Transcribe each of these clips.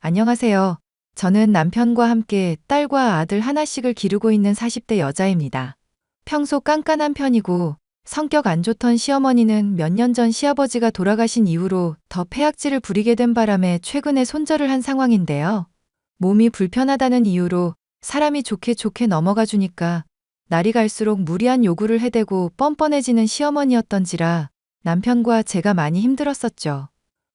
안녕하세요. 저는 남편과 함께 딸과 아들 하나씩을 기르고 있는 40대 여자입니다. 평소 깐깐한 편이고 성격 안 좋던 시어머니는 몇 년 전 시아버지가 돌아가신 이후로 더 폐악질을 부리게 된 바람에 최근에 손절을 한 상황인데요. 몸이 불편하다는 이유로 사람이 좋게 좋게 넘어가 주니까 날이 갈수록 무리한 요구를 해대고 뻔뻔해지는 시어머니였던지라 남편과 제가 많이 힘들었었죠.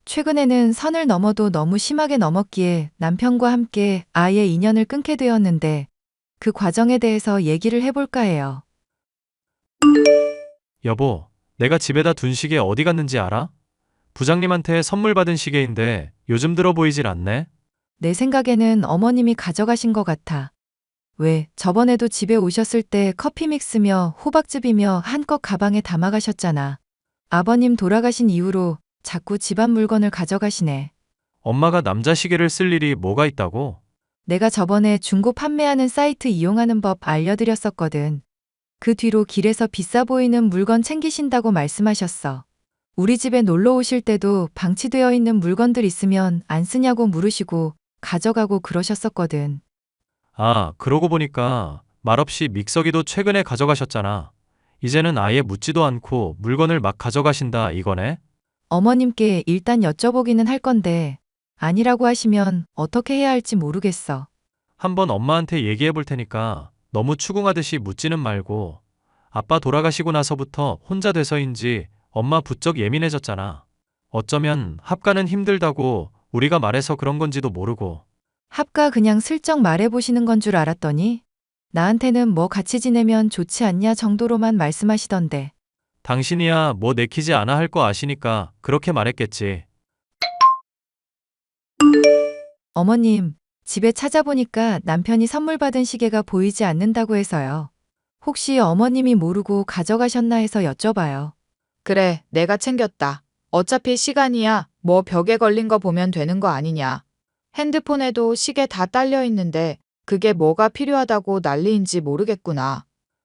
최근에는 선을 넘어도 너무 심하게 넘었기에 남편과 함께 아예 인연을 끊게 되었는데 그 과정에 대해서 얘기를 해볼까 해요. 여보, 내가 집에다 둔 시계 어디 갔는지 알아? 부장님한테 선물 받은 시계인데 요즘 들어 보이질 않네? 내 생각에는 어머님이 가져가신 것 같아. 왜, 저번에도 집에 오셨을 때 커피 믹스며 호박즙이며 한껏 가방에 담아가셨잖아. 아버님 돌아가신 이후로 자꾸 집안 물건을 가져가시네. 엄마가 남자 시계를 쓸 일이 뭐가 있다고? 내가 저번에 중고 판매하는 사이트 이용하는 법 알려드렸었거든. 그 뒤로 길에서 비싸 보이는 물건 챙기신다고 말씀하셨어. 우리 집에 놀러 오실 때도 방치되어 있는 물건들 있으면 안 쓰냐고 물으시고 가져가고 그러셨었거든. 아, 그러고 보니까 말없이 믹서기도 최근에 가져가셨잖아. 이제는 아예 묻지도 않고 물건을 막 가져가신다 이거네? 어머님께 일단 여쭤보기는 할 건데 아니라고 하시면 어떻게 해야 할지 모르겠어. 한번 엄마한테 얘기해 볼 테니까 너무 추궁하듯이 묻지는 말고. 아빠 돌아가시고 나서부터 혼자 돼서인지 엄마 부쩍 예민해졌잖아. 어쩌면 합가는 힘들다고 우리가 말해서 그런 건지도 모르고. 합가 그냥 슬쩍 말해보시는 건 줄 알았더니 나한테는 뭐 같이 지내면 좋지 않냐 정도로만 말씀하시던데. 당신이야 뭐 내키지 않아 할 거 아시니까 그렇게 말했겠지. 어머님, 집에 찾아보니까 남편이 선물 받은 시계가 보이지 않는다고 해서요. 혹시 어머님이 모르고 가져가셨나 해서 여쭤봐요. 그래, 내가 챙겼다. 어차피 시간이야. 뭐 벽에 걸린 거 보면 되는 거 아니냐. 핸드폰에도 시계 다 딸려 있는데 그게 뭐가 필요하다고 난리인지 모르겠구나.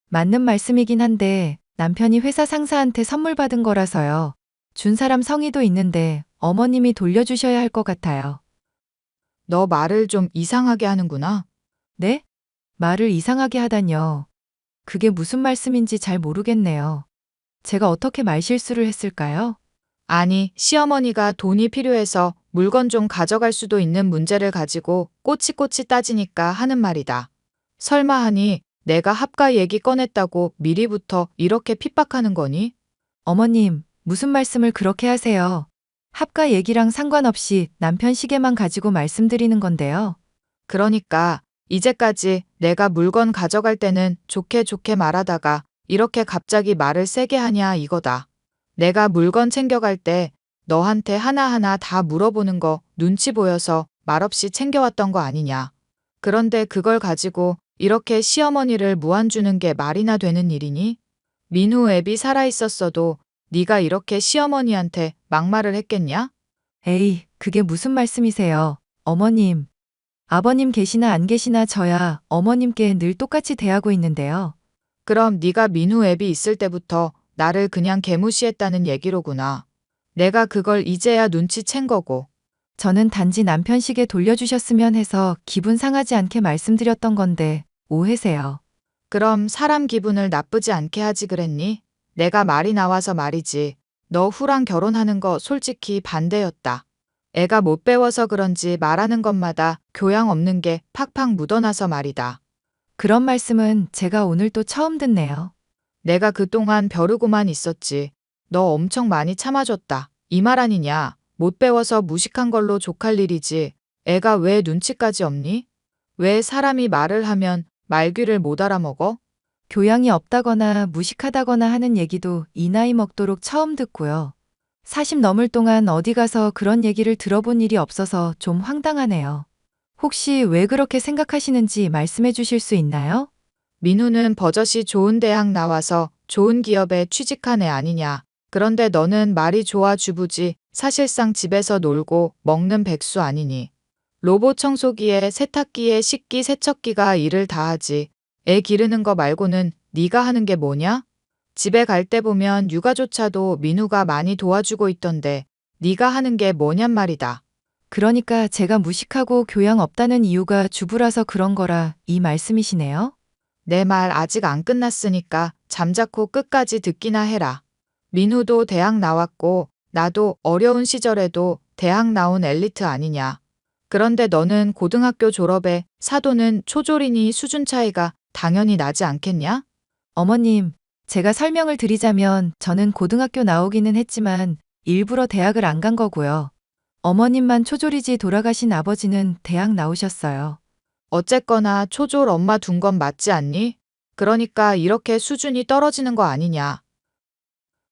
맞는 말씀이긴 한데 남편이 회사 상사한테 선물 받은 거라서요. 준 사람 성의도 있는데 어머님이 돌려주셔야 할 것 같아요. 너 말을 좀 이상하게 하는구나. 네? 말을 이상하게 하다뇨. 그게 무슨 말씀인지 잘 모르겠네요. 제가 어떻게 말실수를 했을까요? 아니, 시어머니가 돈이 필요해서 물건 좀 가져갈 수도 있는 문제를 가지고 꼬치꼬치 따지니까 하는 말이다. 설마 하니 내가 합가 얘기 꺼냈다고 미리부터 이렇게 핍박하는 거니? 어머님, 무슨 말씀을 그렇게 하세요? 합가 얘기랑 상관없이 남편 시계만 가지고 말씀드리는 건데요. 그러니까 이제까지 내가 물건 가져갈 때는 좋게 좋게 말하다가 이렇게 갑자기 말을 세게 하냐 이거다. 내가 물건 챙겨갈 때 너한테 하나하나 다 물어보는 거 눈치 보여서 말없이 챙겨왔던 거 아니냐. 그런데 그걸 가지고 이렇게 시어머니를 무안주는 게 말이나 되는 일이니? 민우 앱이 살아있었어도 네가 이렇게 시어머니한테 막말을 했겠냐? 에이, 그게 무슨 말씀이세요? 어머님, 아버님 계시나 안 계시나 저야 어머님께 늘 똑같이 대하고 있는데요. 그럼 네가 민우 앱이 있을 때부터 나를 그냥 개무시했다는 얘기로구나. 내가 그걸 이제야 눈치챈 거고. 저는 단지 남편 시계 돌려주셨으면 해서 기분 상하지 않게 말씀드렸던 건데 오해세요. 그럼 사람 기분을 나쁘지 않게 하지 그랬니? 내가 말이 나와서 말이지. 너 후랑 결혼하는 거 솔직히 반대였다. 애가 못 배워서 그런지 말하는 것마다 교양 없는 게 팍팍 묻어나서 말이다. 그런 말씀은 제가 오늘 또 처음 듣네요. 내가 그동안 벼르고만 있었지. 너 엄청 많이 참아줬다. 이 말 아니냐. 못 배워서 무식한 걸로 족할 일이지. 애가 왜 눈치까지 없니? 왜 사람이 말을 하면 말귀를 못 알아먹어? 교양이 없다거나 무식하다거나 하는 얘기도 이 나이 먹도록 처음 듣고요. 40 넘을 동안 어디 가서 그런 얘기를 들어본 일이 없어서 좀 황당하네요. 혹시 왜 그렇게 생각하시는지 말씀해 주실 수 있나요? 민우는 버젓이 좋은 대학 나와서 좋은 기업에 취직한 애 아니냐. 그런데 너는 말이 좋아 주부지 사실상 집에서 놀고 먹는 백수 아니니. 로봇 청소기에 세탁기에 식기 세척기가 일을 다 하지. 애 기르는 거 말고는 네가 하는 게 뭐냐? 집에 갈 때 보면 육아조차도 민우가 많이 도와주고 있던데 네가 하는 게 뭐냔 말이다. 그러니까 제가 무식하고 교양 없다는 이유가 주부라서 그런 거라 이 말씀이시네요? 내 말 아직 안 끝났으니까 잠자코 끝까지 듣기나 해라. 민우도 대학 나왔고 나도 어려운 시절에도 대학 나온 엘리트 아니냐. 그런데 너는 고등학교 졸업에 사도는 초졸이니 수준 차이가 당연히 나지 않겠냐? 어머님, 제가 설명을 드리자면 저는 고등학교 나오기는 했지만 일부러 대학을 안 간 거고요. 어머님만 초졸이지 돌아가신 아버지는 대학 나오셨어요. 어쨌거나 초졸 엄마 둔 건 맞지 않니? 그러니까 이렇게 수준이 떨어지는 거 아니냐.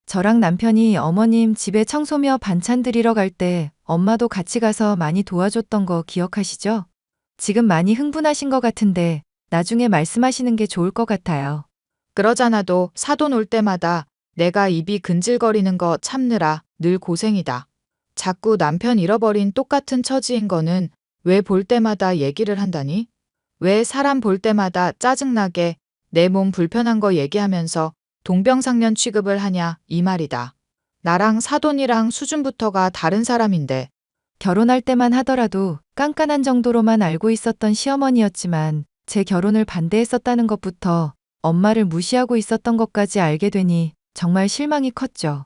저랑 남편이 어머님 집에 청소며 반찬 드리러 갈 때 엄마도 같이 가서 많이 도와줬던 거 기억하시죠? 지금 많이 흥분하신 것 같은데 나중에 말씀하시는 게 좋을 것 같아요. 그러잖아도 사돈 올 때마다 내가 입이 근질거리는 거 참느라 늘 고생이다. 자꾸 남편 잃어버린 똑같은 처지인 거는 왜 볼 때마다 얘기를 한다니? 왜 사람 볼 때마다 짜증나게 내 몸 불편한 거 얘기하면서 동병상련 취급을 하냐 이 말이다. 나랑 사돈이랑 수준부터가 다른 사람인데 결혼할 때만 하더라도 깐깐한 정도로만 알고 있었던 시어머니였지만 제 결혼을 반대했었다는 것부터 엄마를 무시하고 있었던 것까지 알게 되니 정말 실망이 컸죠.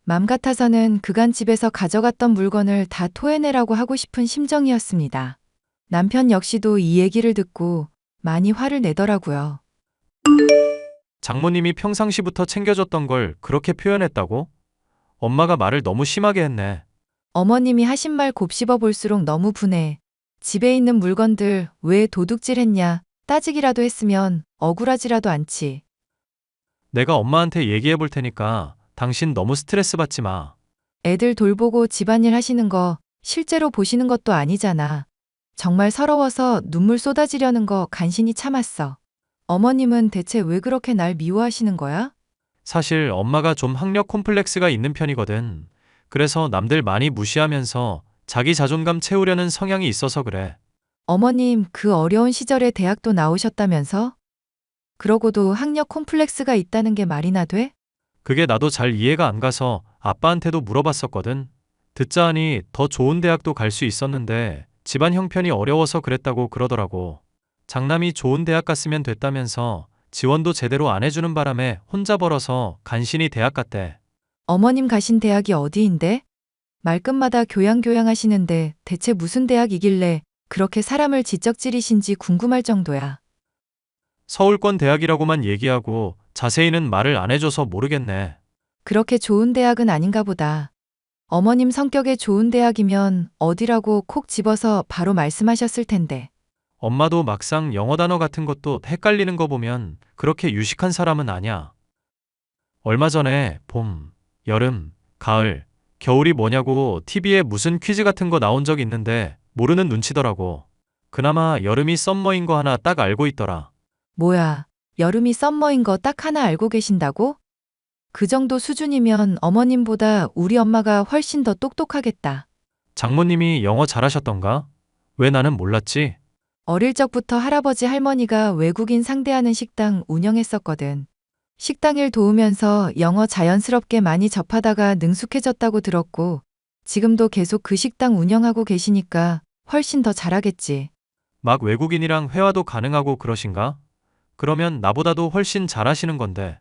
맘 같아서는 그간 집에서 가져갔던 물건을 다 토해내라고 하고 싶은 심정이었습니다. 남편 역시도 이 얘기를 듣고 많이 화를 내더라고요. 장모님이 평상시부터 챙겨줬던 걸 그렇게 표현했다고? 엄마가 말을 너무 심하게 했네. 어머님이 하신 말 곱씹어 볼수록 너무 분해. 집에 있는 물건들 왜 도둑질 했냐 따지기라도 했으면 억울하지라도 않지. 내가 엄마한테 얘기해 볼 테니까 당신 너무 스트레스 받지 마. 애들 돌보고 집안일 하시는 거 실제로 보시는 것도 아니잖아. 정말 서러워서 눈물 쏟아지려는 거 간신히 참았어. 어머님은 대체 왜 그렇게 날 미워하시는 거야? 사실 엄마가 좀 학력 콤플렉스가 있는 편이거든. 그래서 남들 많이 무시하면서 자기 자존감 채우려는 성향이 있어서 그래. 어머님 그 어려운 시절에 대학도 나오셨다면서? 그러고도 학력 콤플렉스가 있다는 게 말이나 돼? 그게 나도 잘 이해가 안 가서 아빠한테도 물어봤었거든. 듣자 하니 더 좋은 대학도 갈 수 있었는데 집안 형편이 어려워서 그랬다고 그러더라고. 장남이 좋은 대학 갔으면 됐다면서 지원도 제대로 안 해주는 바람에 혼자 벌어서 간신히 대학 갔대. 어머님 가신 대학이 어디인데? 말끝마다 교양하시는데 대체 무슨 대학이길래 그렇게 사람을 지적질이신지 궁금할 정도야. 서울권 대학이라고만 얘기하고 자세히는 말을 안 해줘서 모르겠네. 그렇게 좋은 대학은 아닌가 보다. 어머님 성격에 좋은 대학이면 어디라고 콕 집어서 바로 말씀하셨을 텐데. 엄마도 막상 영어 단어 같은 것도 헷갈리는 거 보면 그렇게 유식한 사람은 아니야. 얼마 전에 봄, 여름, 가을, 겨울이 뭐냐고 TV에 무슨 퀴즈 같은 거 나온 적 있는데 모르는 눈치더라고. 그나마 여름이 썸머인 거 하나 딱 알고 있더라. 뭐야, 여름이 썸머인 거 딱 하나 알고 계신다고? 그 정도 수준이면 어머님보다 우리 엄마가 훨씬 더 똑똑하겠다. 장모님이 영어 잘하셨던가? 왜 나는 몰랐지? 어릴 적부터 할아버지 할머니가 외국인 상대하는 식당 운영했었거든. 식당 일 도우면서 영어 자연스럽게 많이 접하다가 능숙해졌다고 들었고, 지금도 계속 그 식당 운영하고 계시니까 훨씬 더 잘하겠지. 막 외국인이랑 회화도 가능하고 그러신가? 그러면 나보다도 훨씬 잘하시는 건데.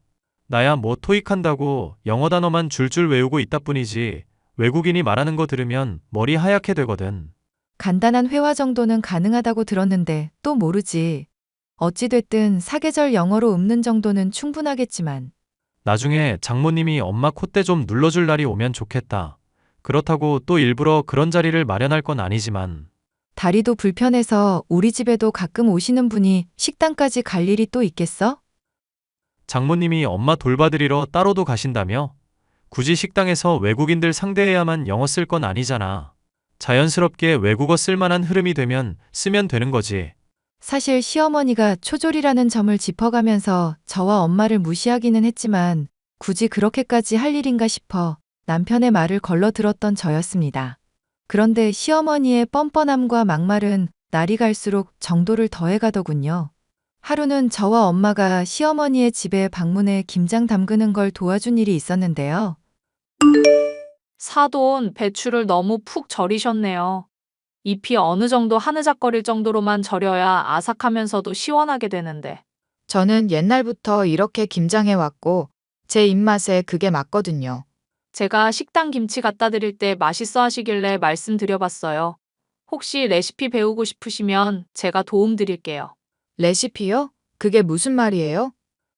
나야 뭐 토익 한다고 영어 단어만 줄줄 외우고 있다 뿐이지 외국인이 말하는 거 들으면 머리 하얗게 되거든. 간단한 회화 정도는 가능하다고 들었는데 또 모르지. 어찌됐든 사계절 영어로 읊는 정도는 충분하겠지만. 나중에 장모님이 엄마 콧대 좀 눌러줄 날이 오면 좋겠다. 그렇다고 또 일부러 그런 자리를 마련할 건 아니지만. 다리도 불편해서 우리 집에도 가끔 오시는 분이 식당까지 갈 일이 또 있겠어? 장모님이 엄마 돌봐드리러 따로도 가신다며? 굳이 식당에서 외국인들 상대해야만 영어 쓸 건 아니잖아. 자연스럽게 외국어 쓸만한 흐름이 되면 쓰면 되는 거지. 사실 시어머니가 초졸이라는 점을 짚어가면서 저와 엄마를 무시하기는 했지만 굳이 그렇게까지 할 일인가 싶어 남편의 말을 걸러 들었던 저였습니다. 그런데 시어머니의 뻔뻔함과 막말은 날이 갈수록 정도를 더해가더군요. 하루는 저와 엄마가 시어머니의 집에 방문해 김장 담그는 걸 도와준 일이 있었는데요. 사돈, 배추를 너무 푹 절이셨네요. 잎이 어느 정도 하느적거릴 정도로만 절여야 아삭하면서도 시원하게 되는데. 저는 옛날부터 이렇게 김장해 왔고 제 입맛에 그게 맞거든요. 제가 식당 김치 갖다 드릴 때 맛있어 하시길래 말씀드려봤어요. 혹시 레시피 배우고 싶으시면 제가 도움 드릴게요. 레시피요? 그게 무슨 말이에요?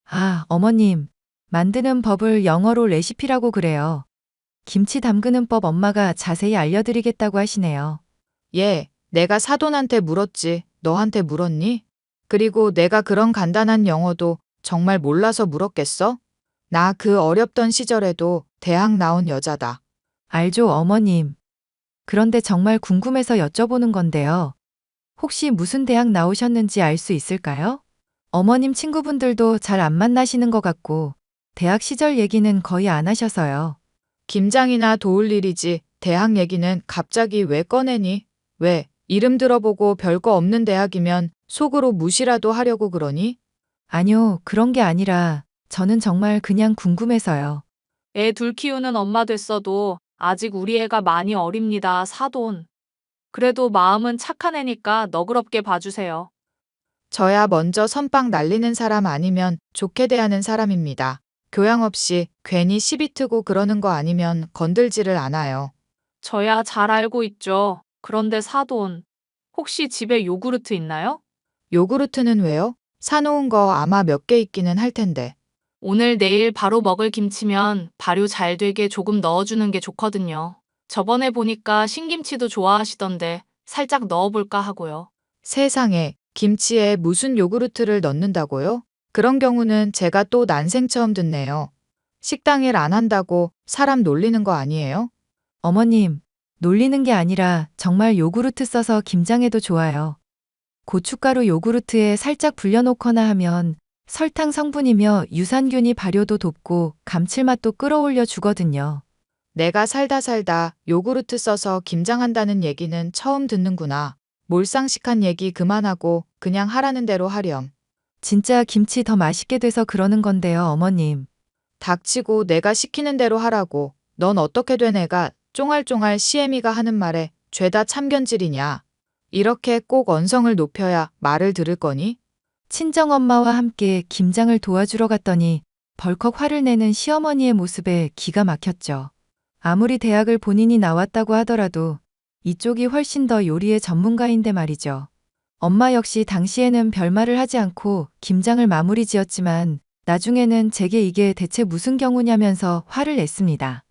아, 어머님. 만드는 법을 영어로 레시피라고 그래요. 김치 담그는 법 엄마가 자세히 알려드리겠다고 하시네요. 예, 내가 사돈한테 물었지. 너한테 물었니? 그리고 내가 그런 간단한 영어도 정말 몰라서 물었겠어? 나 그 어렵던 시절에도 대학 나온 여자다. 알죠, 어머님. 그런데 정말 궁금해서 여쭤보는 건데요. 혹시 무슨 대학 나오셨는지 알 수 있을까요? 어머님 친구분들도 잘 안 만나시는 것 같고, 대학 시절 얘기는 거의 안 하셔서요. 김장이나 도울 일이지. 대학 얘기는 갑자기 왜 꺼내니? 왜? 이름 들어보고 별거 없는 대학이면 속으로 무시라도 하려고 그러니? 아니요, 그런 게 아니라, 저는 정말 그냥 궁금해서요. 애 둘 키우는 엄마 됐어도 아직 우리 애가 많이 어립니다, 사돈. 그래도 마음은 착한 애니까 너그럽게 봐주세요. 저야 먼저 선빵 날리는 사람 아니면 좋게 대하는 사람입니다. 교양 없이 괜히 시비 트고 그러는 거 아니면 건들지를 않아요. 저야 잘 알고 있죠. 그런데 사돈, 혹시 집에 요구르트 있나요? 요구르트는 왜요? 사놓은 거 아마 몇 개 있기는 할 텐데. 오늘 내일 바로 먹을 김치면 발효 잘 되게 조금 넣어주는 게 좋거든요. 저번에 보니까 신김치도 좋아하시던데 살짝 넣어볼까 하고요. 세상에, 김치에 무슨 요구르트를 넣는다고요? 그런 경우는 제가 또 난생 처음 듣네요. 식당 일 안 한다고 사람 놀리는 거 아니에요? 어머님, 놀리는 게 아니라 정말 요구르트 써서 김장해도 좋아요. 고춧가루 요구르트에 살짝 불려놓거나 하면 설탕 성분이며 유산균이 발효도 돕고 감칠맛도 끌어올려 주거든요. 내가 살다 요구르트 써서 김장한다는 얘기는 처음 듣는구나. 몰상식한 얘기 그만하고 그냥 하라는 대로 하렴. 진짜 김치 더 맛있게 돼서 그러는 건데요, 어머님. 닥치고 내가 시키는 대로 하라고. 넌 어떻게 된 애가 쫑알쫑알 시애미가 하는 말에 죄다 참견질이냐. 이렇게 꼭 언성을 높여야 말을 들을 거니? 친정엄마와 함께 김장을 도와주러 갔더니 벌컥 화를 내는 시어머니의 모습에 기가 막혔죠. 아무리 대학을 본인이 나왔다고 하더라도 이쪽이 훨씬 더 요리의 전문가인데 말이죠. 엄마 역시 당시에는 별말을 하지 않고 김장을 마무리 지었지만 나중에는 제게 이게 대체 무슨 경우냐면서 화를 냈습니다.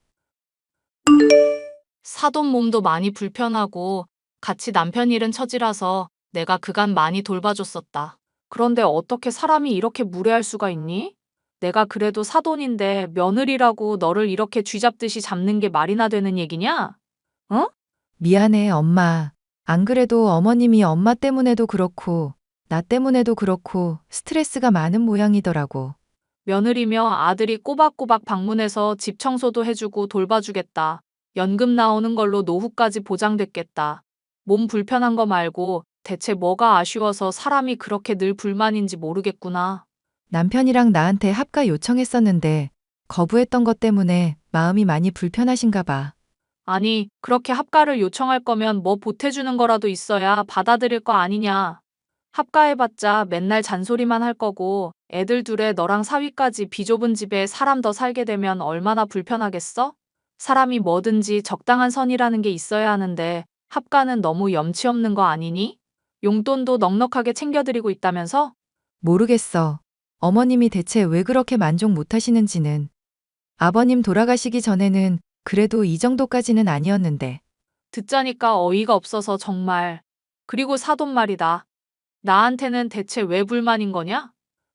사돈 몸도 많이 불편하고 같이 남편 일은 처지라서 내가 그간 많이 돌봐줬었다. 그런데 어떻게 사람이 이렇게 무례할 수가 있니? 내가 그래도 사돈인데 며느리라고 너를 이렇게 쥐잡듯이 잡는 게 말이나 되는 얘기냐? 어? 미안해, 엄마. 안 그래도 어머님이 엄마 때문에도 그렇고 나 때문에도 그렇고 스트레스가 많은 모양이더라고. 며느리며 아들이 꼬박꼬박 방문해서 집 청소도 해주고 돌봐주겠다. 연금 나오는 걸로 노후까지 보장됐겠다. 몸 불편한 거 말고 대체 뭐가 아쉬워서 사람이 그렇게 늘 불만인지 모르겠구나. 남편이랑 나한테 합가 요청했었는데 거부했던 것 때문에 마음이 많이 불편하신가 봐. 아니, 그렇게 합가를 요청할 거면 뭐 보태주는 거라도 있어야 받아들일 거 아니냐. 합가해봤자 맨날 잔소리만 할 거고 애들 둘에 너랑 사위까지 비좁은 집에 사람 더 살게 되면 얼마나 불편하겠어? 사람이 뭐든지 적당한 선이라는 게 있어야 하는데 합가는 너무 염치 없는 거 아니니? 용돈도 넉넉하게 챙겨드리고 있다면서? 모르겠어. 어머님이 대체 왜 그렇게 만족 못 하시는지는. 아버님 돌아가시기 전에는 그래도 이 정도까지는 아니었는데. 듣자니까 어이가 없어서 정말. 그리고 사돈 말이다. 나한테는 대체 왜 불만인 거냐?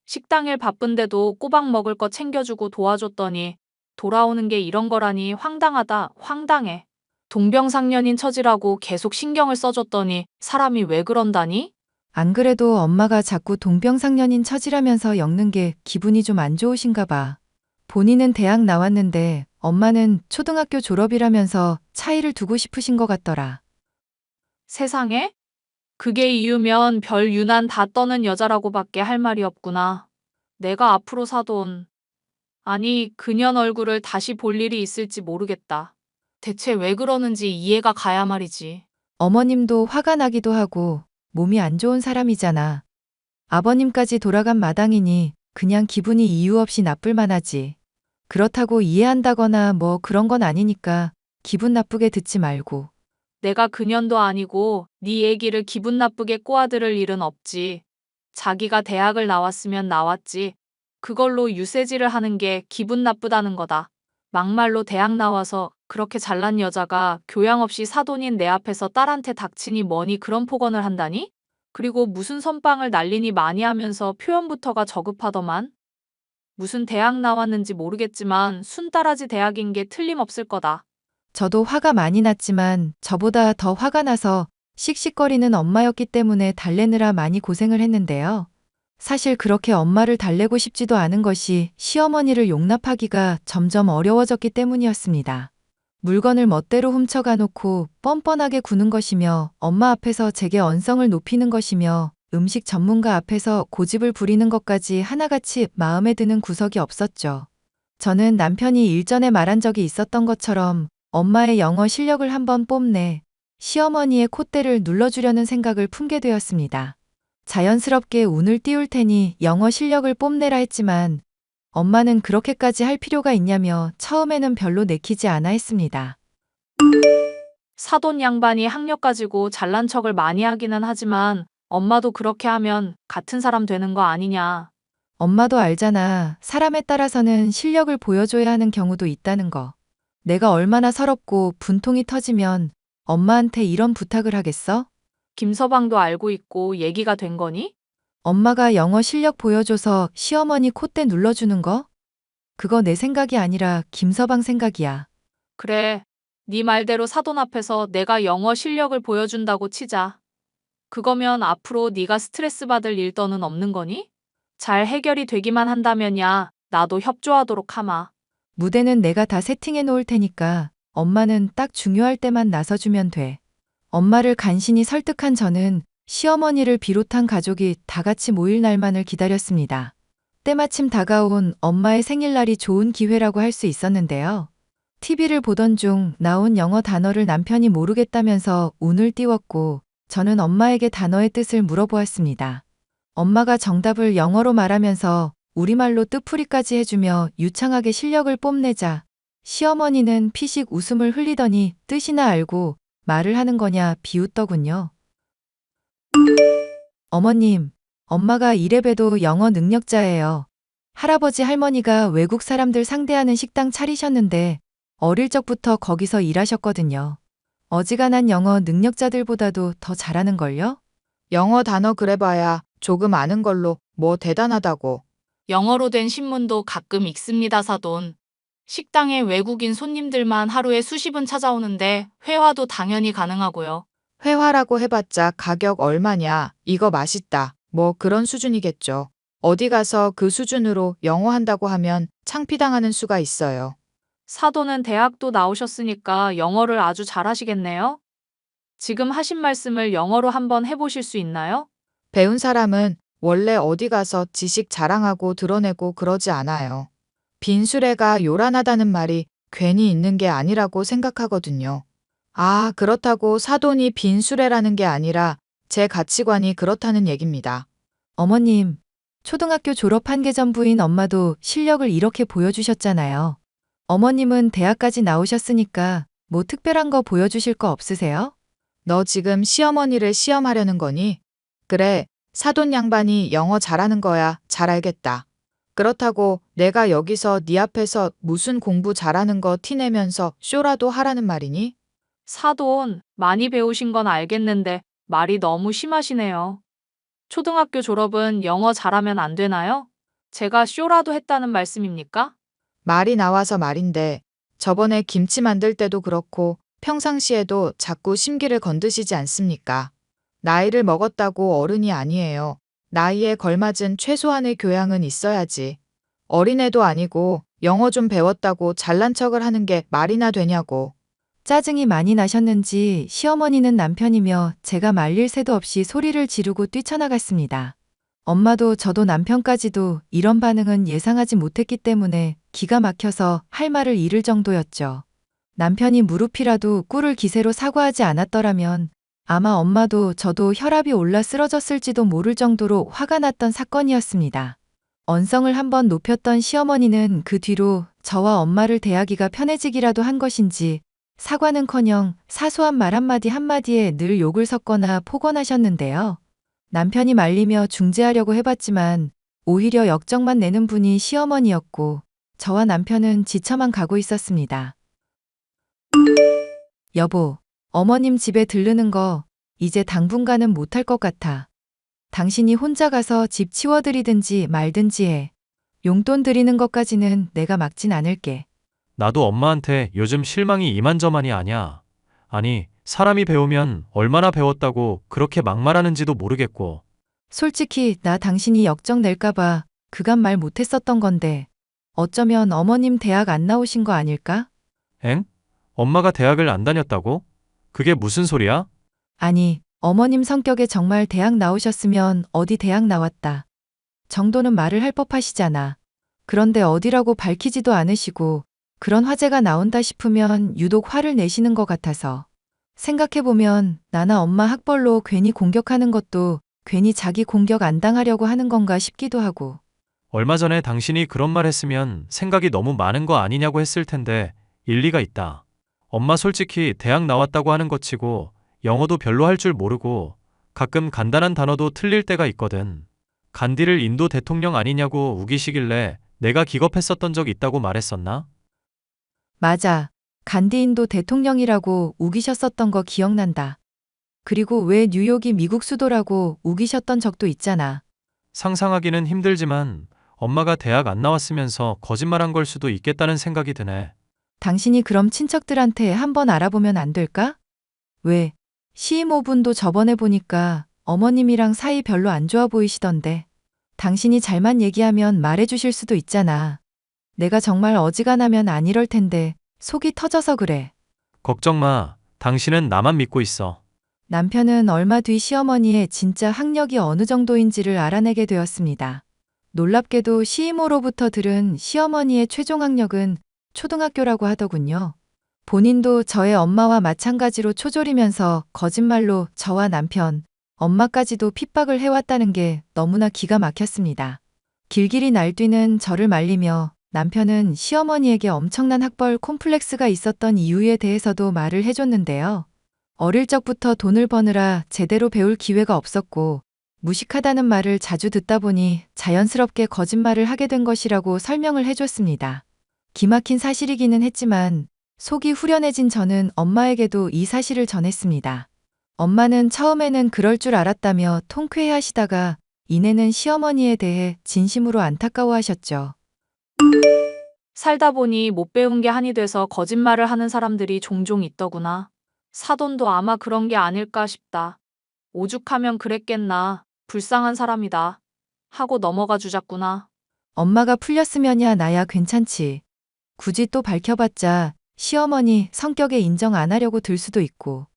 식당일 바쁜데도 꼬박 먹을 거 챙겨주고 도와줬더니 돌아오는 게 이런 거라니 황당하다, 황당해. 동병상련인 처지라고 계속 신경을 써줬더니 사람이 왜 그런다니? 안 그래도 엄마가 자꾸 동병상련인 처지라면서 엮는 게 기분이 좀 안 좋으신가 봐. 본인은 대학 나왔는데 엄마는 초등학교 졸업이라면서 차이를 두고 싶으신 것 같더라. 세상에? 그게 이유면 별 유난 다 떠는 여자라고밖에 할 말이 없구나. 내가 앞으로 사돈. 아니, 그년 얼굴을 다시 볼 일이 있을지 모르겠다. 대체 왜 그러는지 이해가 가야 말이지. 어머님도 화가 나기도 하고 몸이 안 좋은 사람이잖아. 아버님까지 돌아간 마당이니 그냥 기분이 이유 없이 나쁠 만하지. 그렇다고 이해한다거나 뭐 그런 건 아니니까 기분 나쁘게 듣지 말고. 내가 그년도 아니고 네 얘기를 기분 나쁘게 꼬아들을 일은 없지. 자기가 대학을 나왔으면 나왔지. 그걸로 유세지를 하는 게 기분 나쁘다는 거다. 막말로 대학 나와서 그렇게 잘난 여자가 교양 없이 사돈인 내 앞에서 딸한테 닥치니 뭐니 그런 폭언을 한다니? 그리고 무슨 선빵을 날리니 많이 하면서 표현부터가 저급하더만. 무슨 대학 나왔는지 모르겠지만 순따라지 대학인 게 틀림없을 거다. 저도 화가 많이 났지만 저보다 더 화가 나서 씩씩거리는 엄마였기 때문에 달래느라 많이 고생을 했는데요. 사실 그렇게 엄마를 달래고 싶지도 않은 것이 시어머니를 용납하기가 점점 어려워졌기 때문이었습니다. 물건을 멋대로 훔쳐가 놓고 뻔뻔하게 구는 것이며 엄마 앞에서 제게 언성을 높이는 것이며 음식 전문가 앞에서 고집을 부리는 것까지 하나같이 마음에 드는 구석이 없었죠. 저는 남편이 일전에 말한 적이 있었던 것처럼 엄마의 영어 실력을 한번 뽐내 시어머니의 콧대를 눌러주려는 생각을 품게 되었습니다. 자연스럽게 운을 띄울 테니 영어 실력을 뽐내라 했지만 엄마는 그렇게까지 할 필요가 있냐며 처음에는 별로 내키지 않아 했습니다. 사돈 양반이 학력 가지고 잘난 척을 많이 하기는 하지만 엄마도 그렇게 하면 같은 사람 되는 거 아니냐. 엄마도 알잖아. 사람에 따라서는 실력을 보여줘야 하는 경우도 있다는 거. 내가 얼마나 서럽고 분통이 터지면 엄마한테 이런 부탁을 하겠어? 김서방도 알고 있고 얘기가 된 거니? 엄마가 영어 실력 보여줘서 시어머니 콧대 눌러주는 거? 그거 내 생각이 아니라 김서방 생각이야. 그래. 네 말대로 사돈 앞에서 내가 영어 실력을 보여준다고 치자. 그거면 앞으로 네가 스트레스 받을 일더는 없는 거니? 잘 해결이 되기만 한다면야 나도 협조하도록 하마. 무대는 내가 다 세팅해 놓을 테니까 엄마는 딱 중요할 때만 나서주면 돼. 엄마를 간신히 설득한 저는 시어머니를 비롯한 가족이 다 같이 모일 날만을 기다렸습니다. 때마침 다가온 엄마의 생일날이 좋은 기회라고 할 수 있었는데요. TV를 보던 중 나온 영어 단어를 남편이 모르겠다면서 운을 띄웠고 저는 엄마에게 단어의 뜻을 물어보았습니다. 엄마가 정답을 영어로 말하면서 우리말로 뜻풀이까지 해주며 유창하게 실력을 뽐내자 시어머니는 피식 웃음을 흘리더니 뜻이나 알고 말을 하는 거냐 비웃더군요. 어머님, 엄마가 이래봬도 영어 능력자예요. 할아버지 할머니가 외국 사람들 상대하는 식당 차리셨는데 어릴 적부터 거기서 일하셨거든요. 어지간한 영어 능력자들보다도 더 잘하는걸요? 영어 단어 그래봐야 조금 아는 걸로 뭐 대단하다고. 영어로 된 신문도 가끔 읽습니다, 사돈. 식당에 외국인 손님들만 하루에 수십은 찾아오는데 회화도 당연히 가능하고요. 회화라고 해봤자 가격 얼마냐, 이거 맛있다, 뭐 그런 수준이겠죠. 어디 가서 그 수준으로 영어 한다고 하면 창피당하는 수가 있어요. 사돈은 대학도 나오셨으니까 영어를 아주 잘하시겠네요? 지금 하신 말씀을 영어로 한번 해보실 수 있나요? 배운 사람은 원래 어디 가서 지식 자랑하고 드러내고 그러지 않아요. 빈수레가 요란하다는 말이 괜히 있는 게 아니라고 생각하거든요. 아, 그렇다고 사돈이 빈수레라는 게 아니라 제 가치관이 그렇다는 얘기입니다. 어머님, 초등학교 졸업 한계전부인 엄마도 실력을 이렇게 보여주셨잖아요. 어머님은 대학까지 나오셨으니까 뭐 특별한 거 보여주실 거 없으세요? 너 지금 시어머니를 시험하려는 거니? 그래, 사돈 양반이 영어 잘하는 거야 잘 알겠다. 그렇다고 내가 여기서 네 앞에서 무슨 공부 잘하는 거 티내면서 쇼라도 하라는 말이니? 사돈, 많이 배우신 건 알겠는데 말이 너무 심하시네요. 초등학교 졸업은 영어 잘하면 안 되나요? 제가 쇼라도 했다는 말씀입니까? 말이 나와서 말인데 저번에 김치 만들 때도 그렇고 평상시에도 자꾸 심기를 건드시지 않습니까? 나이를 먹었다고 어른이 아니에요. 나이에 걸맞은 최소한의 교양은 있어야지. 어린애도 아니고 영어 좀 배웠다고 잘난 척을 하는 게 말이나 되냐고. 짜증이 많이 나셨는지 시어머니는 남편이며 제가 말릴 새도 없이 소리를 지르고 뛰쳐나갔습니다. 엄마도 저도 남편까지도 이런 반응은 예상하지 못했기 때문에 기가 막혀서 할 말을 잃을 정도였죠. 남편이 무릎이라도 꿇을 기세로 사과하지 않았더라면 아마 엄마도 저도 혈압이 올라 쓰러졌을지도 모를 정도로 화가 났던 사건이었습니다. 언성을 한번 높였던 시어머니는 그 뒤로 저와 엄마를 대하기가 편해지기라도 한 것인지 사과는커녕 사소한 말 한마디 한마디에 늘 욕을 섞거나 폭언하셨는데요. 남편이 말리며 중재하려고 해봤지만 오히려 역정만 내는 분이 시어머니였고 저와 남편은 지쳐만 가고 있었습니다. 여보, 어머님 집에 들르는 거 이제 당분간은 못할 것 같아. 당신이 혼자 가서 집 치워드리든지 말든지 해. 용돈 드리는 것까지는 내가 막진 않을게. 나도 엄마한테 요즘 실망이 이만저만이 아니야. 아니, 사람이 배우면 얼마나 배웠다고 그렇게 막말하는지도 모르겠고. 솔직히 나 당신이 역정 낼까봐 그간 말 못했었던 건데 어쩌면 어머님 대학 안 나오신 거 아닐까? 엥? 엄마가 대학을 안 다녔다고? 그게 무슨 소리야? 아니, 어머님 성격에 정말 대학 나오셨으면 어디 대학 나왔다 정도는 말을 할 법하시잖아. 그런데 어디라고 밝히지도 않으시고 그런 화제가 나온다 싶으면 유독 화를 내시는 것 같아서. 생각해보면 나나 엄마 학벌로 괜히 공격하는 것도 괜히 자기 공격 안 당하려고 하는 건가 싶기도 하고. 얼마 전에 당신이 그런 말 했으면 생각이 너무 많은 거 아니냐고 했을 텐데 일리가 있다. 엄마 솔직히 대학 나왔다고 하는 것 치고 영어도 별로 할 줄 모르고 가끔 간단한 단어도 틀릴 때가 있거든. 간디를 인도 대통령 아니냐고 우기시길래 내가 기겁했었던 적 있다고 말했었나? 맞아. 간디인도 대통령이라고 우기셨었던 거 기억난다. 그리고 왜 뉴욕이 미국 수도라고 우기셨던 적도 있잖아. 상상하기는 힘들지만 엄마가 대학 안 나왔으면서 거짓말한 걸 수도 있겠다는 생각이 드네. 당신이 그럼 친척들한테 한번 알아보면 안 될까? 왜? 시이모분도 저번에 보니까 어머님이랑 사이 별로 안 좋아 보이시던데. 당신이 잘만 얘기하면 말해주실 수도 있잖아. 내가 정말 어지간하면 안 이럴 텐데 속이 터져서 그래. 걱정 마. 당신은 나만 믿고 있어. 남편은 얼마 뒤 시어머니의 진짜 학력이 어느 정도인지를 알아내게 되었습니다. 놀랍게도 시이모로부터 들은 시어머니의 최종 학력은 초등학교라고 하더군요. 본인도 저의 엄마와 마찬가지로 초졸이면서 거짓말로 저와 남편, 엄마까지도 핍박을 해왔다는 게 너무나 기가 막혔습니다. 길길이 날뛰는 저를 말리며 남편은 시어머니에게 엄청난 학벌 콤플렉스가 있었던 이유에 대해서도 말을 해줬는데요. 어릴 적부터 돈을 버느라 제대로 배울 기회가 없었고 무식하다는 말을 자주 듣다 보니 자연스럽게 거짓말을 하게 된 것이라고 설명을 해줬습니다. 기막힌 사실이기는 했지만 속이 후련해진 저는 엄마에게도 이 사실을 전했습니다. 엄마는 처음에는 그럴 줄 알았다며 통쾌해하시다가 이내는 시어머니에 대해 진심으로 안타까워하셨죠. 살다 보니 못 배운 게 한이 돼서 거짓말을 하는 사람들이 종종 있더구나. 사돈도 아마 그런 게 아닐까 싶다. 오죽하면 그랬겠나. 불쌍한 사람이다. 하고 넘어가 주자꾸나. 엄마가 풀렸으면야 나야 괜찮지. 굳이 또 밝혀봤자 시어머니 성격에 인정 안 하려고 들 수도 있고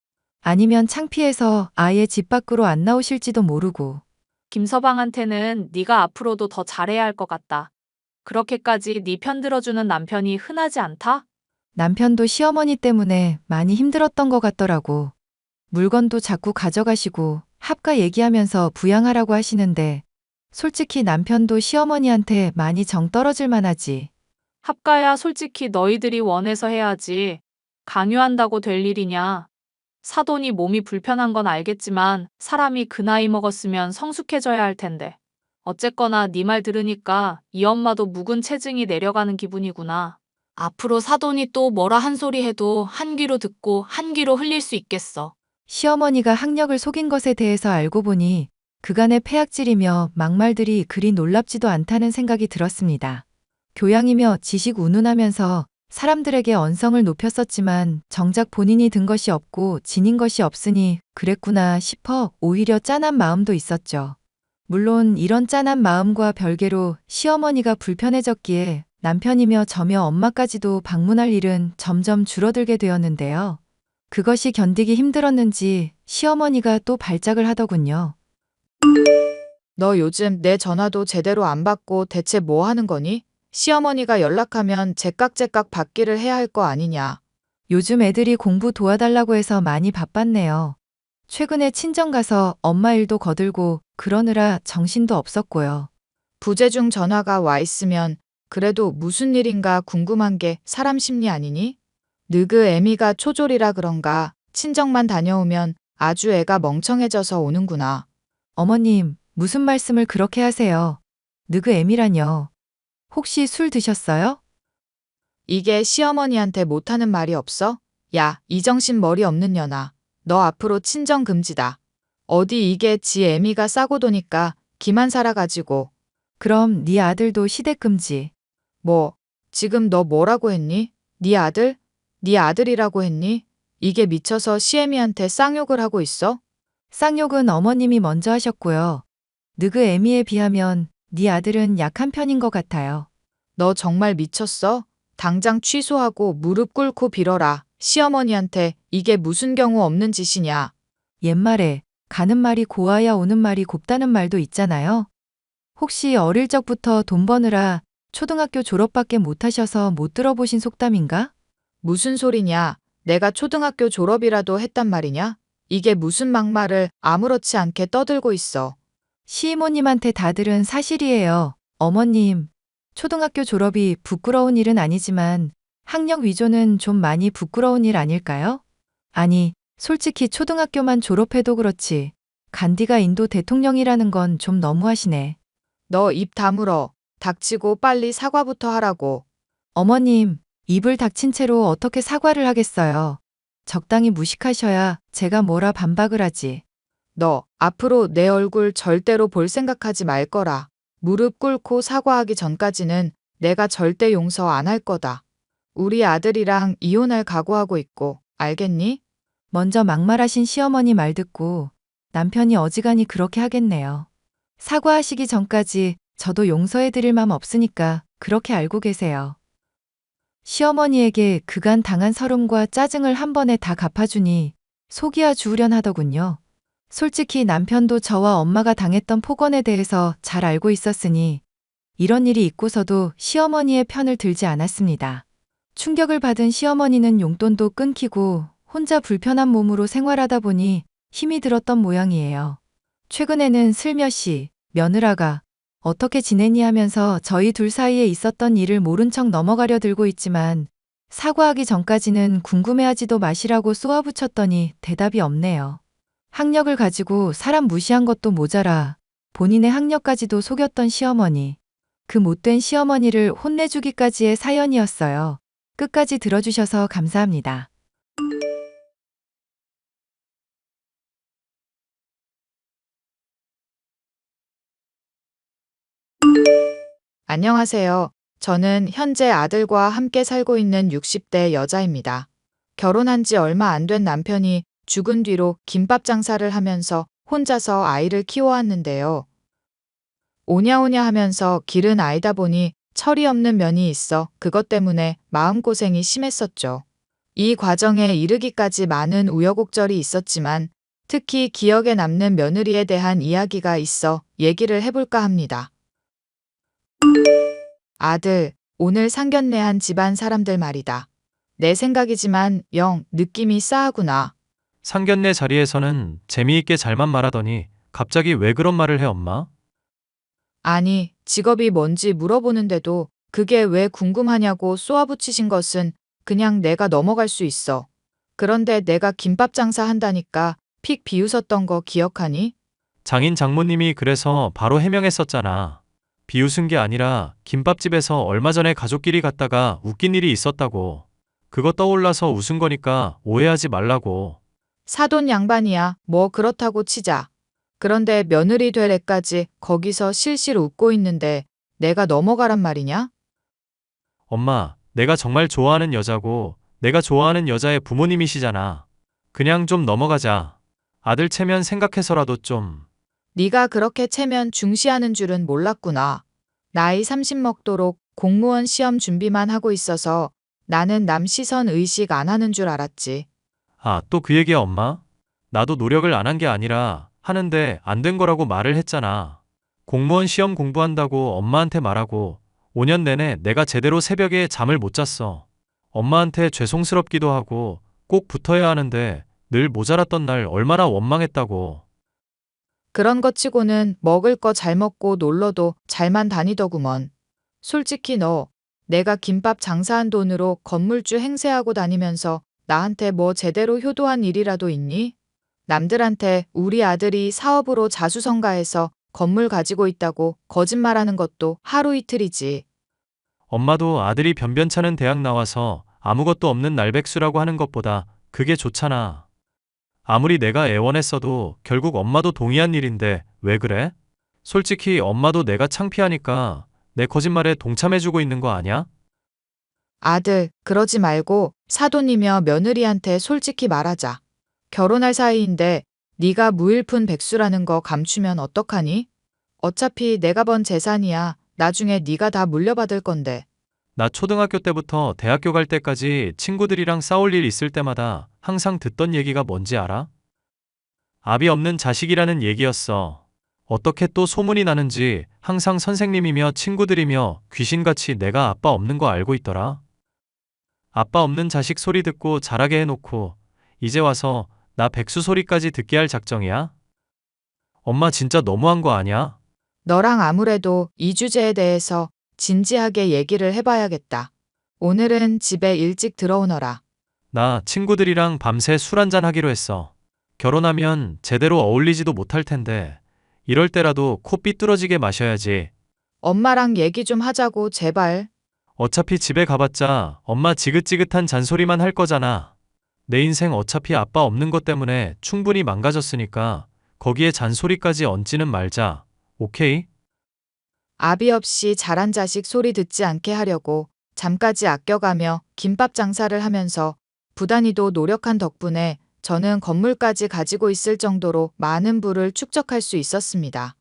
아니면 창피해서 아예 집 밖으로 안 나오실지도 모르고. 김서방한테는 네가 앞으로도 더 잘해야 할 것 같다. 그렇게까지 네 편 들어주는 남편이 흔하지 않다? 남편도 시어머니 때문에 많이 힘들었던 것 같더라고. 물건도 자꾸 가져가시고 합가 얘기하면서 부양하라고 하시는데 솔직히 남편도 시어머니한테 많이 정 떨어질 만하지. 합가야 솔직히 너희들이 원해서 해야지. 강요한다고 될 일이냐. 사돈이 몸이 불편한 건 알겠지만 사람이 그 나이 먹었으면 성숙해져야 할 텐데. 어쨌거나 네 말 들으니까 이 엄마도 묵은 체증이 내려가는 기분이구나. 앞으로 사돈이 또 뭐라 한 소리 해도 한 귀로 듣고 한 귀로 흘릴 수 있겠어. 시어머니가 학력을 속인 것에 대해서 알고 보니 그간의 폐악질이며 막말들이 그리 놀랍지도 않다는 생각이 들었습니다. 교양이며 지식 운운하면서 사람들에게 언성을 높였었지만 정작 본인이 든 것이 없고 지닌 것이 없으니 그랬구나 싶어 오히려 짠한 마음도 있었죠. 물론 이런 짠한 마음과 별개로 시어머니가 불편해졌기에 남편이며 저며 엄마까지도 방문할 일은 점점 줄어들게 되었는데요. 그것이 견디기 힘들었는지 시어머니가 또 발작을 하더군요. 너 요즘 내 전화도 제대로 안 받고 대체 뭐 하는 거니? 시어머니가 연락하면 제깍제깍 받기를 해야 할 거 아니냐. 요즘 애들이 공부 도와달라고 해서 많이 바빴네요. 최근에 친정 가서 엄마 일도 거들고 그러느라 정신도 없었고요. 부재중 전화가 와 있으면 그래도 무슨 일인가 궁금한 게 사람 심리 아니니? 느그 애미가 초졸이라 그런가 친정만 다녀오면 아주 애가 멍청해져서 오는구나. 어머님, 무슨 말씀을 그렇게 하세요? 느그 애미라뇨. 혹시 술 드셨어요? 이게 시어머니한테 못하는 말이 없어? 야, 이정신 머리 없는 년아. 너 앞으로 친정 금지다. 어디 이게 지 애미가 싸고 도니까 기만 살아가지고. 그럼 네 아들도 시댁금지. 뭐, 지금 너 뭐라고 했니? 네 아들? 네 아들이라고 했니? 이게 미쳐서 시애미한테 쌍욕을 하고 있어? 쌍욕은 어머님이 먼저 하셨고요. 느그 애미에 비하면 네 아들은 약한 편인 것 같아요. 너 정말 미쳤어? 당장 취소하고 무릎 꿇고 빌어라. 시어머니한테 이게 무슨 경우 없는 짓이냐. 옛말에 가는 말이 고와야 오는 말이 곱다는 말도 있잖아요. 혹시 어릴 적부터 돈 버느라 초등학교 졸업밖에 못 하셔서 못 들어보신 속담인가? 무슨 소리냐? 내가 초등학교 졸업이라도 했단 말이냐? 이게 무슨 막말을 아무렇지 않게 떠들고 있어. 시이모님한테 다 들은 사실이에요. 어머님, 초등학교 졸업이 부끄러운 일은 아니지만 학력 위조는 좀 많이 부끄러운 일 아닐까요? 아니, 솔직히 초등학교만 졸업해도 그렇지. 간디가 인도 대통령이라는 건 좀 너무하시네. 너 입 다물어. 닥치고 빨리 사과부터 하라고. 어머님, 입을 닥친 채로 어떻게 사과를 하겠어요. 적당히 무식하셔야 제가 뭐라 반박을 하지. 너 앞으로 내 얼굴 절대로 볼 생각하지 말 거라. 무릎 꿇고 사과하기 전까지는 내가 절대 용서 안 할 거다. 우리 아들이랑 이혼할 각오하고 있고, 알겠니? 먼저 막말하신 시어머니 말 듣고 남편이 어지간히 그렇게 하겠네요. 사과하시기 전까지 저도 용서해 드릴 맘 없으니까 그렇게 알고 계세요. 시어머니에게 그간 당한 서름과 짜증을 한 번에 다 갚아주니 속이야 주우련 하더군요. 솔직히 남편도 저와 엄마가 당했던 폭언에 대해서 잘 알고 있었으니 이런 일이 있고서도 시어머니의 편을 들지 않았습니다. 충격을 받은 시어머니는 용돈도 끊기고 혼자 불편한 몸으로 생활하다 보니 힘이 들었던 모양이에요. 최근에는 슬며시 며느라가 어떻게 지내니 하면서 저희 둘 사이에 있었던 일을 모른 척 넘어가려 들고 있지만 사과하기 전까지는 궁금해하지도 마시라고 쏘아붙였더니 대답이 없네요. 학력을 가지고 사람 무시한 것도 모자라 본인의 학력까지도 속였던 시어머니. 그 못된 시어머니를 혼내주기까지의 사연이었어요. 끝까지 들어주셔서 감사합니다. 안녕하세요. 저는 현재 아들과 함께 살고 있는 60대 여자입니다. 결혼한 지 얼마 안 된 남편이 죽은 뒤로 김밥 장사를 하면서 혼자서 아이를 키워왔는데요. 오냐오냐 하면서 기른 아이다 보니 철이 없는 면이 있어 그것 때문에 마음고생이 심했었죠. 이 과정에 이르기까지 많은 우여곡절이 있었지만 특히 기억에 남는 며느리에 대한 이야기가 있어 얘기를 해볼까 합니다. 아들, 오늘 상견례한 집안 사람들 말이다. 내 생각이지만 영 느낌이 싸하구나. 상견례 자리에서는 재미있게 잘만 말하더니 갑자기 왜 그런 말을 해, 엄마? 아니, 직업이 뭔지 물어보는데도 그게 왜 궁금하냐고 쏘아붙이신 것은 그냥 내가 넘어갈 수 있어. 그런데 내가 김밥 장사 한다니까 픽 비웃었던 거 기억하니? 장인 장모님이 그래서 바로 해명했었잖아. 비웃은 게 아니라 김밥집에서 얼마 전에 가족끼리 갔다가 웃긴 일이 있었다고. 그거 떠올라서 웃은 거니까 오해하지 말라고. 사돈 양반이야. 뭐 그렇다고 치자. 그런데 며느리 될 애까지 거기서 실실 웃고 있는데 내가 넘어가란 말이냐? 엄마, 내가 정말 좋아하는 여자고 내가 좋아하는 여자의 부모님이시잖아. 그냥 좀 넘어가자. 아들 체면 생각해서라도 좀. 네가 그렇게 체면 중시하는 줄은 몰랐구나. 나이 30 먹도록 공무원 시험 준비만 하고 있어서 나는 남 시선 의식 안 하는 줄 알았지. 아, 또 그 얘기야, 엄마? 나도 노력을 안 한 게 아니라 하는데 안 된 거라고 말을 했잖아. 공무원 시험 공부한다고 엄마한테 말하고 5년 내내 내가 제대로 새벽에 잠을 못 잤어. 엄마한테 죄송스럽기도 하고 꼭 붙어야 하는데 늘 모자랐던 날 얼마나 원망했다고. 그런 것 치고는 먹을 거 잘 먹고 놀러도 잘만 다니더구먼. 솔직히 너, 내가 김밥 장사한 돈으로 건물주 행세하고 다니면서 나한테 뭐 제대로 효도한 일이라도 있니? 남들한테 우리 아들이 사업으로 자수성가해서 건물 가지고 있다고 거짓말하는 것도 하루 이틀이지. 엄마도 아들이 변변찮은 대학 나와서 아무것도 없는 날백수라고 하는 것보다 그게 좋잖아. 아무리 내가 애원했어도 결국 엄마도 동의한 일인데 왜 그래? 솔직히 엄마도 내가 창피하니까 내 거짓말에 동참해주고 있는 거 아니야? 아들, 그러지 말고 사돈이며 며느리한테 솔직히 말하자. 결혼할 사이인데 네가 무일푼 백수라는 거 감추면 어떡하니? 어차피 내가 번 재산이야. 나중에 네가 다 물려받을 건데. 나 초등학교 때부터 대학교 갈 때까지 친구들이랑 싸울 일 있을 때마다 항상 듣던 얘기가 뭔지 알아? 압이 없는 자식이라는 얘기였어. 어떻게 또 소문이 나는지 항상 선생님이며 친구들이며 귀신같이 내가 아빠 없는 거 알고 있더라. 아빠 없는 자식 소리 듣고 자라게 해놓고 이제 와서 나 백수 소리까지 듣게 할 작정이야? 엄마 진짜 너무한 거 아니야? 너랑 아무래도 이 주제에 대해서 진지하게 얘기를 해봐야겠다. 오늘은 집에 일찍 들어오너라. 나 친구들이랑 밤새 술 한잔 하기로 했어. 결혼하면 제대로 어울리지도 못할 텐데 이럴 때라도 코 삐뚤어지게 마셔야지. 엄마랑 얘기 좀 하자고 제발. 어차피 집에 가봤자 엄마 지긋지긋한 잔소리만 할 거잖아. 내 인생 어차피 아빠 없는 것 때문에 충분히 망가졌으니까 거기에 잔소리까지 얹지는 말자. 오케이? 아비 없이 자란 자식 소리 듣지 않게 하려고 잠까지 아껴가며 김밥 장사를 하면서 부단히도 노력한 덕분에 저는 건물까지 가지고 있을 정도로 많은 부를 축적할 수 있었습니다.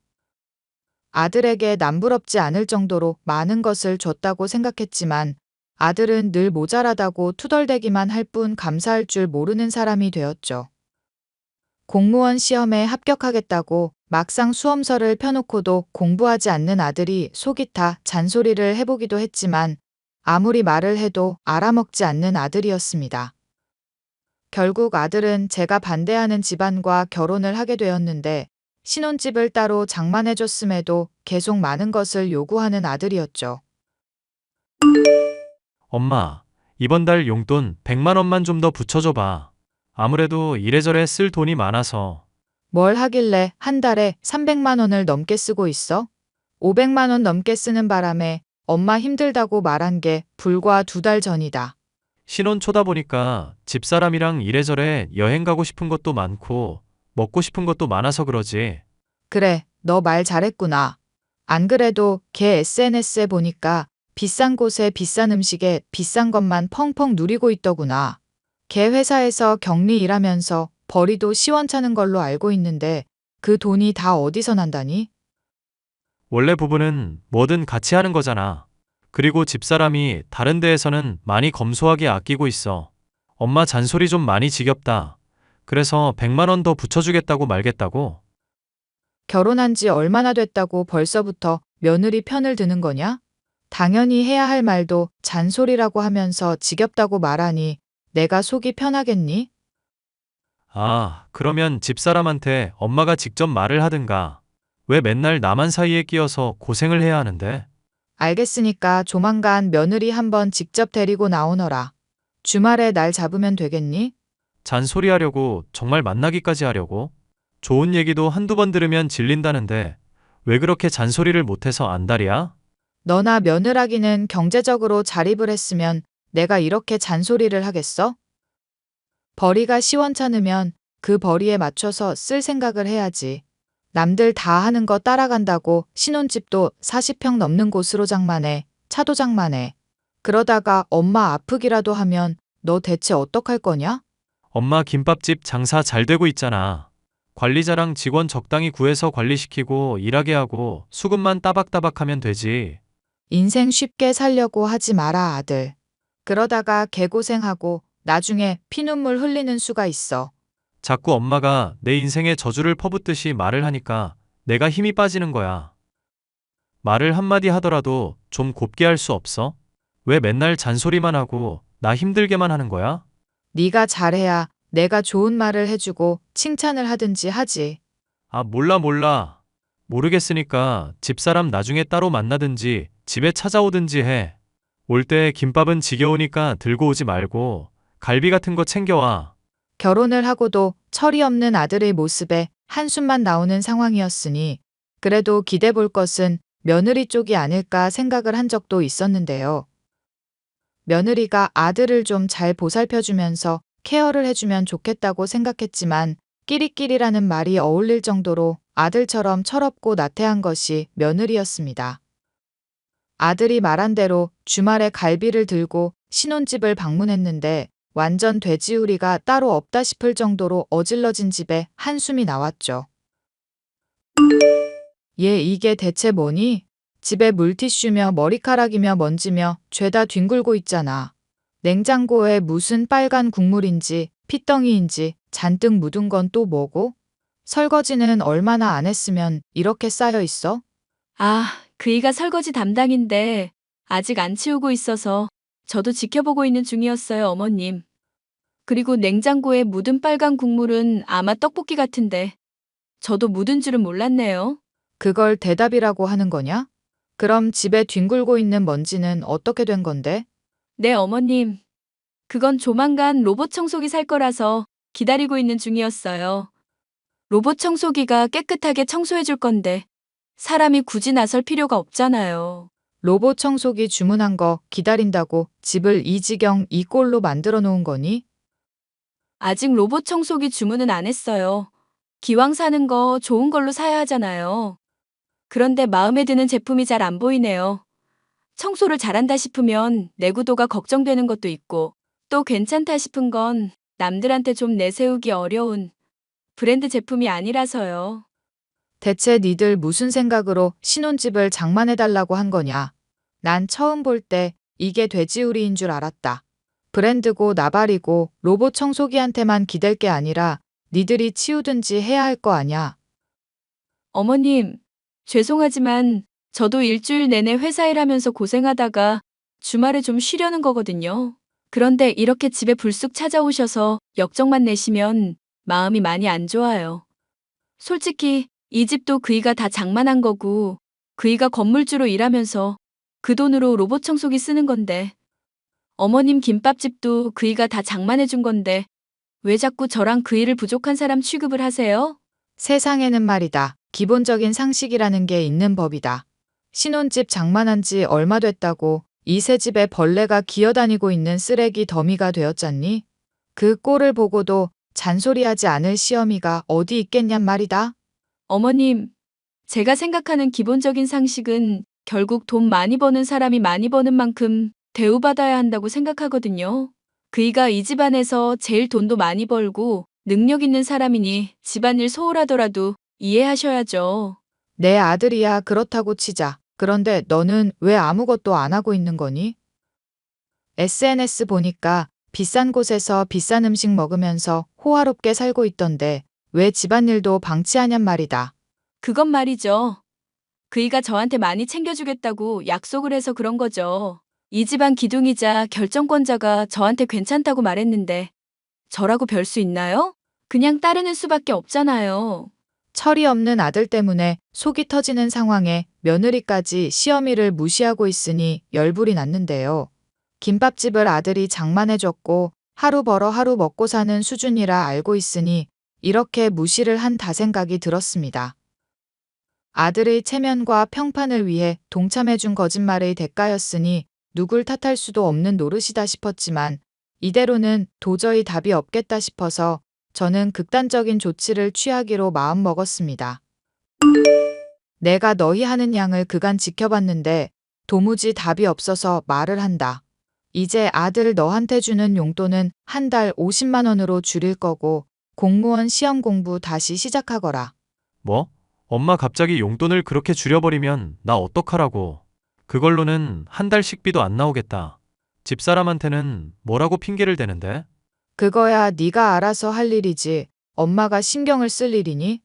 아들에게 남부럽지 않을 정도로 많은 것을 줬다고 생각했지만 아들은 늘 모자라다고 투덜대기만 할 뿐 감사할 줄 모르는 사람이 되었죠. 공무원 시험에 합격하겠다고 막상 수험서를 펴놓고도 공부하지 않는 아들이 속이 타 잔소리를 해보기도 했지만 아무리 말을 해도 알아먹지 않는 아들이었습니다. 결국 아들은 제가 반대하는 집안과 결혼을 하게 되었는데 신혼집을 따로 장만해줬음에도 계속 많은 것을 요구하는 아들이었죠. 엄마, 이번 달 용돈 100만 원만 좀 더 붙여줘봐. 아무래도 이래저래 쓸 돈이 많아서. 뭘 하길래 한 달에 300만 원을 넘게 쓰고 있어? 500만 원 넘게 쓰는 바람에 엄마 힘들다고 말한 게 불과 2달 전이다. 신혼 초다 보니까 집사람이랑 이래저래 여행 가고 싶은 것도 많고 먹고 싶은 것도 많아서 그러지. 그래, 너 말 잘했구나. 안 그래도 걔 SNS에 보니까 비싼 곳에 비싼 음식에 비싼 것만 펑펑 누리고 있더구나. 걔 회사에서 격리 일하면서 벌이도 시원찮은 걸로 알고 있는데 그 돈이 다 어디서 난다니? 원래 부부는 뭐든 같이 하는 거잖아. 그리고 집사람이 다른 데에서는 많이 검소하게 아끼고 있어. 엄마 잔소리 좀 많이 지겹다. 그래서 100만 원 더 붙여주겠다고 말겠다고? 결혼한 지 얼마나 됐다고 벌써부터 며느리 편을 드는 거냐? 당연히 해야 할 말도 잔소리라고 하면서 지겹다고 말하니 내가 속이 편하겠니? 아, 그러면 집사람한테 엄마가 직접 말을 하든가. 왜 맨날 나만 사이에 끼어서 고생을 해야 하는데? 알겠으니까 조만간 며느리 한번 직접 데리고 나오너라. 주말에 날 잡으면 되겠니? 잔소리 하려고 정말 만나기까지 하려고? 좋은 얘기도 한두 번 들으면 질린다는데 왜 그렇게 잔소리를 못해서 안달이야? 너나 며느라기는 경제적으로 자립을 했으면 내가 이렇게 잔소리를 하겠어? 벌이가 시원찮으면 그 벌이에 맞춰서 쓸 생각을 해야지. 남들 다 하는 거 따라간다고 신혼집도 40평 넘는 곳으로 장만해, 차도 장만해. 그러다가 엄마 아프기라도 하면 너 대체 어떡할 거냐? 엄마 김밥집 장사 잘 되고 있잖아. 관리자랑 직원 적당히 구해서 관리시키고 일하게 하고 수급만 따박따박 하면 되지. 인생 쉽게 살려고 하지 마라, 아들. 그러다가 개고생하고 나중에 피눈물 흘리는 수가 있어. 자꾸 엄마가 내 인생에 저주를 퍼붓듯이 말을 하니까 내가 힘이 빠지는 거야. 말을 한마디 하더라도 좀 곱게 할 수 없어? 왜 맨날 잔소리만 하고 나 힘들게만 하는 거야? 네가 잘해야 내가 좋은 말을 해주고 칭찬을 하든지 하지. 아, 몰라. 모르겠으니까 집사람 나중에 따로 만나든지 집에 찾아오든지 해. 올 때 김밥은 지겨우니까 들고 오지 말고 갈비 같은 거 챙겨와. 결혼을 하고도 철이 없는 아들의 모습에 한숨만 나오는 상황이었으니 그래도 기대 볼 것은 며느리 쪽이 아닐까 생각을 한 적도 있었는데요. 며느리가 아들을 좀 잘 보살펴주면서 케어를 해주면 좋겠다고 생각했지만 끼리끼리라는 말이 어울릴 정도로 아들처럼 철없고 나태한 것이 며느리였습니다. 아들이 말한 대로 주말에 갈비를 들고 신혼집을 방문했는데 완전 돼지우리가 따로 없다 싶을 정도로 어질러진 집에 한숨이 나왔죠. 얘 이게 대체 뭐니? 집에 물티슈며 머리카락이며 먼지며 죄다 뒹굴고 있잖아. 냉장고에 무슨 빨간 국물인지 핏덩이인지 잔뜩 묻은 건 또 뭐고? 설거지는 얼마나 안 했으면 이렇게 쌓여 있어? 아, 그이가 설거지 담당인데 아직 안 치우고 있어서 저도 지켜보고 있는 중이었어요, 어머님. 그리고 냉장고에 묻은 빨간 국물은 아마 떡볶이 같은데 저도 묻은 줄은 몰랐네요. 그걸 대답이라고 하는 거냐? 그럼 집에 뒹굴고 있는 먼지는 어떻게 된 건데? 네, 어머님. 그건 조만간 로봇 청소기 살 거라서 기다리고 있는 중이었어요. 로봇 청소기가 깨끗하게 청소해 줄 건데 사람이 굳이 나설 필요가 없잖아요. 로봇 청소기 주문한 거 기다린다고 집을 이 지경 이 꼴로 만들어 놓은 거니? 아직 로봇 청소기 주문은 안 했어요. 기왕 사는 거 좋은 걸로 사야 하잖아요. 그런데 마음에 드는 제품이 잘 안 보이네요. 청소를 잘한다 싶으면 내구도가 걱정되는 것도 있고, 또 괜찮다 싶은 건 남들한테 좀 내세우기 어려운 브랜드 제품이 아니라서요. 대체 니들 무슨 생각으로 신혼집을 장만해달라고 한 거냐? 난 처음 볼 때 이게 돼지우리인 줄 알았다. 브랜드고 나발이고 로봇 청소기한테만 기댈 게 아니라 니들이 치우든지 해야 할 거 아냐? 어머님, 죄송하지만 저도 일주일 내내 회사 일하면서 고생하다가 주말에 좀 쉬려는 거거든요. 그런데 이렇게 집에 불쑥 찾아오셔서 역정만 내시면 마음이 많이 안 좋아요. 솔직히 이 집도 그이가 다 장만한 거고 그이가 건물주로 일하면서 그 돈으로 로봇 청소기 쓰는 건데 어머님 김밥집도 그이가 다 장만해 준 건데 왜 자꾸 저랑 그이를 부족한 사람 취급을 하세요? 세상에는 말이다. 기본적인 상식이라는 게 있는 법이다. 신혼집 장만한 지 얼마 됐다고 이 새 집에 벌레가 기어다니고 있는 쓰레기 더미가 되었잖니? 그 꼴을 보고도 잔소리하지 않을 시어미가 어디 있겠냔 말이다. 어머님, 제가 생각하는 기본적인 상식은 결국 돈 많이 버는 사람이 많이 버는 만큼 대우받아야 한다고 생각하거든요. 그이가 이 집안에서 제일 돈도 많이 벌고 능력 있는 사람이니 집안일 소홀하더라도 이해하셔야죠. 내 아들이야 그렇다고 치자. 그런데 너는 왜 아무것도 안 하고 있는 거니? SNS 보니까 비싼 곳에서 비싼 음식 먹으면서 호화롭게 살고 있던데 왜 집안일도 방치하냔 말이다. 그건 말이죠. 그이가 저한테 많이 챙겨주겠다고 약속을 해서 그런 거죠. 이 집안 기둥이자 결정권자가 저한테 괜찮다고 말했는데 저라고 별 수 있나요? 그냥 따르는 수밖에 없잖아요. 철이 없는 아들 때문에 속이 터지는 상황에 며느리까지 시어미를 무시하고 있으니 열불이 났는데요. 김밥집을 아들이 장만해줬고 하루 벌어 하루 먹고 사는 수준이라 알고 있으니 이렇게 무시를 한다 생각이 들었습니다. 아들의 체면과 평판을 위해 동참해준 거짓말의 대가였으니 누굴 탓할 수도 없는 노릇이다 싶었지만 이대로는 도저히 답이 없겠다 싶어서 저는 극단적인 조치를 취하기로 마음먹었습니다. 내가 너희 하는 양을 그간 지켜봤는데 도무지 답이 없어서 말을 한다. 이제 아들 너한테 주는 용돈은 한 달 50만 원으로 줄일 거고 공무원 시험 공부 다시 시작하거라. 뭐? 엄마 갑자기 용돈을 그렇게 줄여버리면 나 어떡하라고. 그걸로는 한 달 식비도 안 나오겠다. 집사람한테는 뭐라고 핑계를 대는데? 그거야 네가 알아서 할 일이지. 엄마가 신경을 쓸 일이니?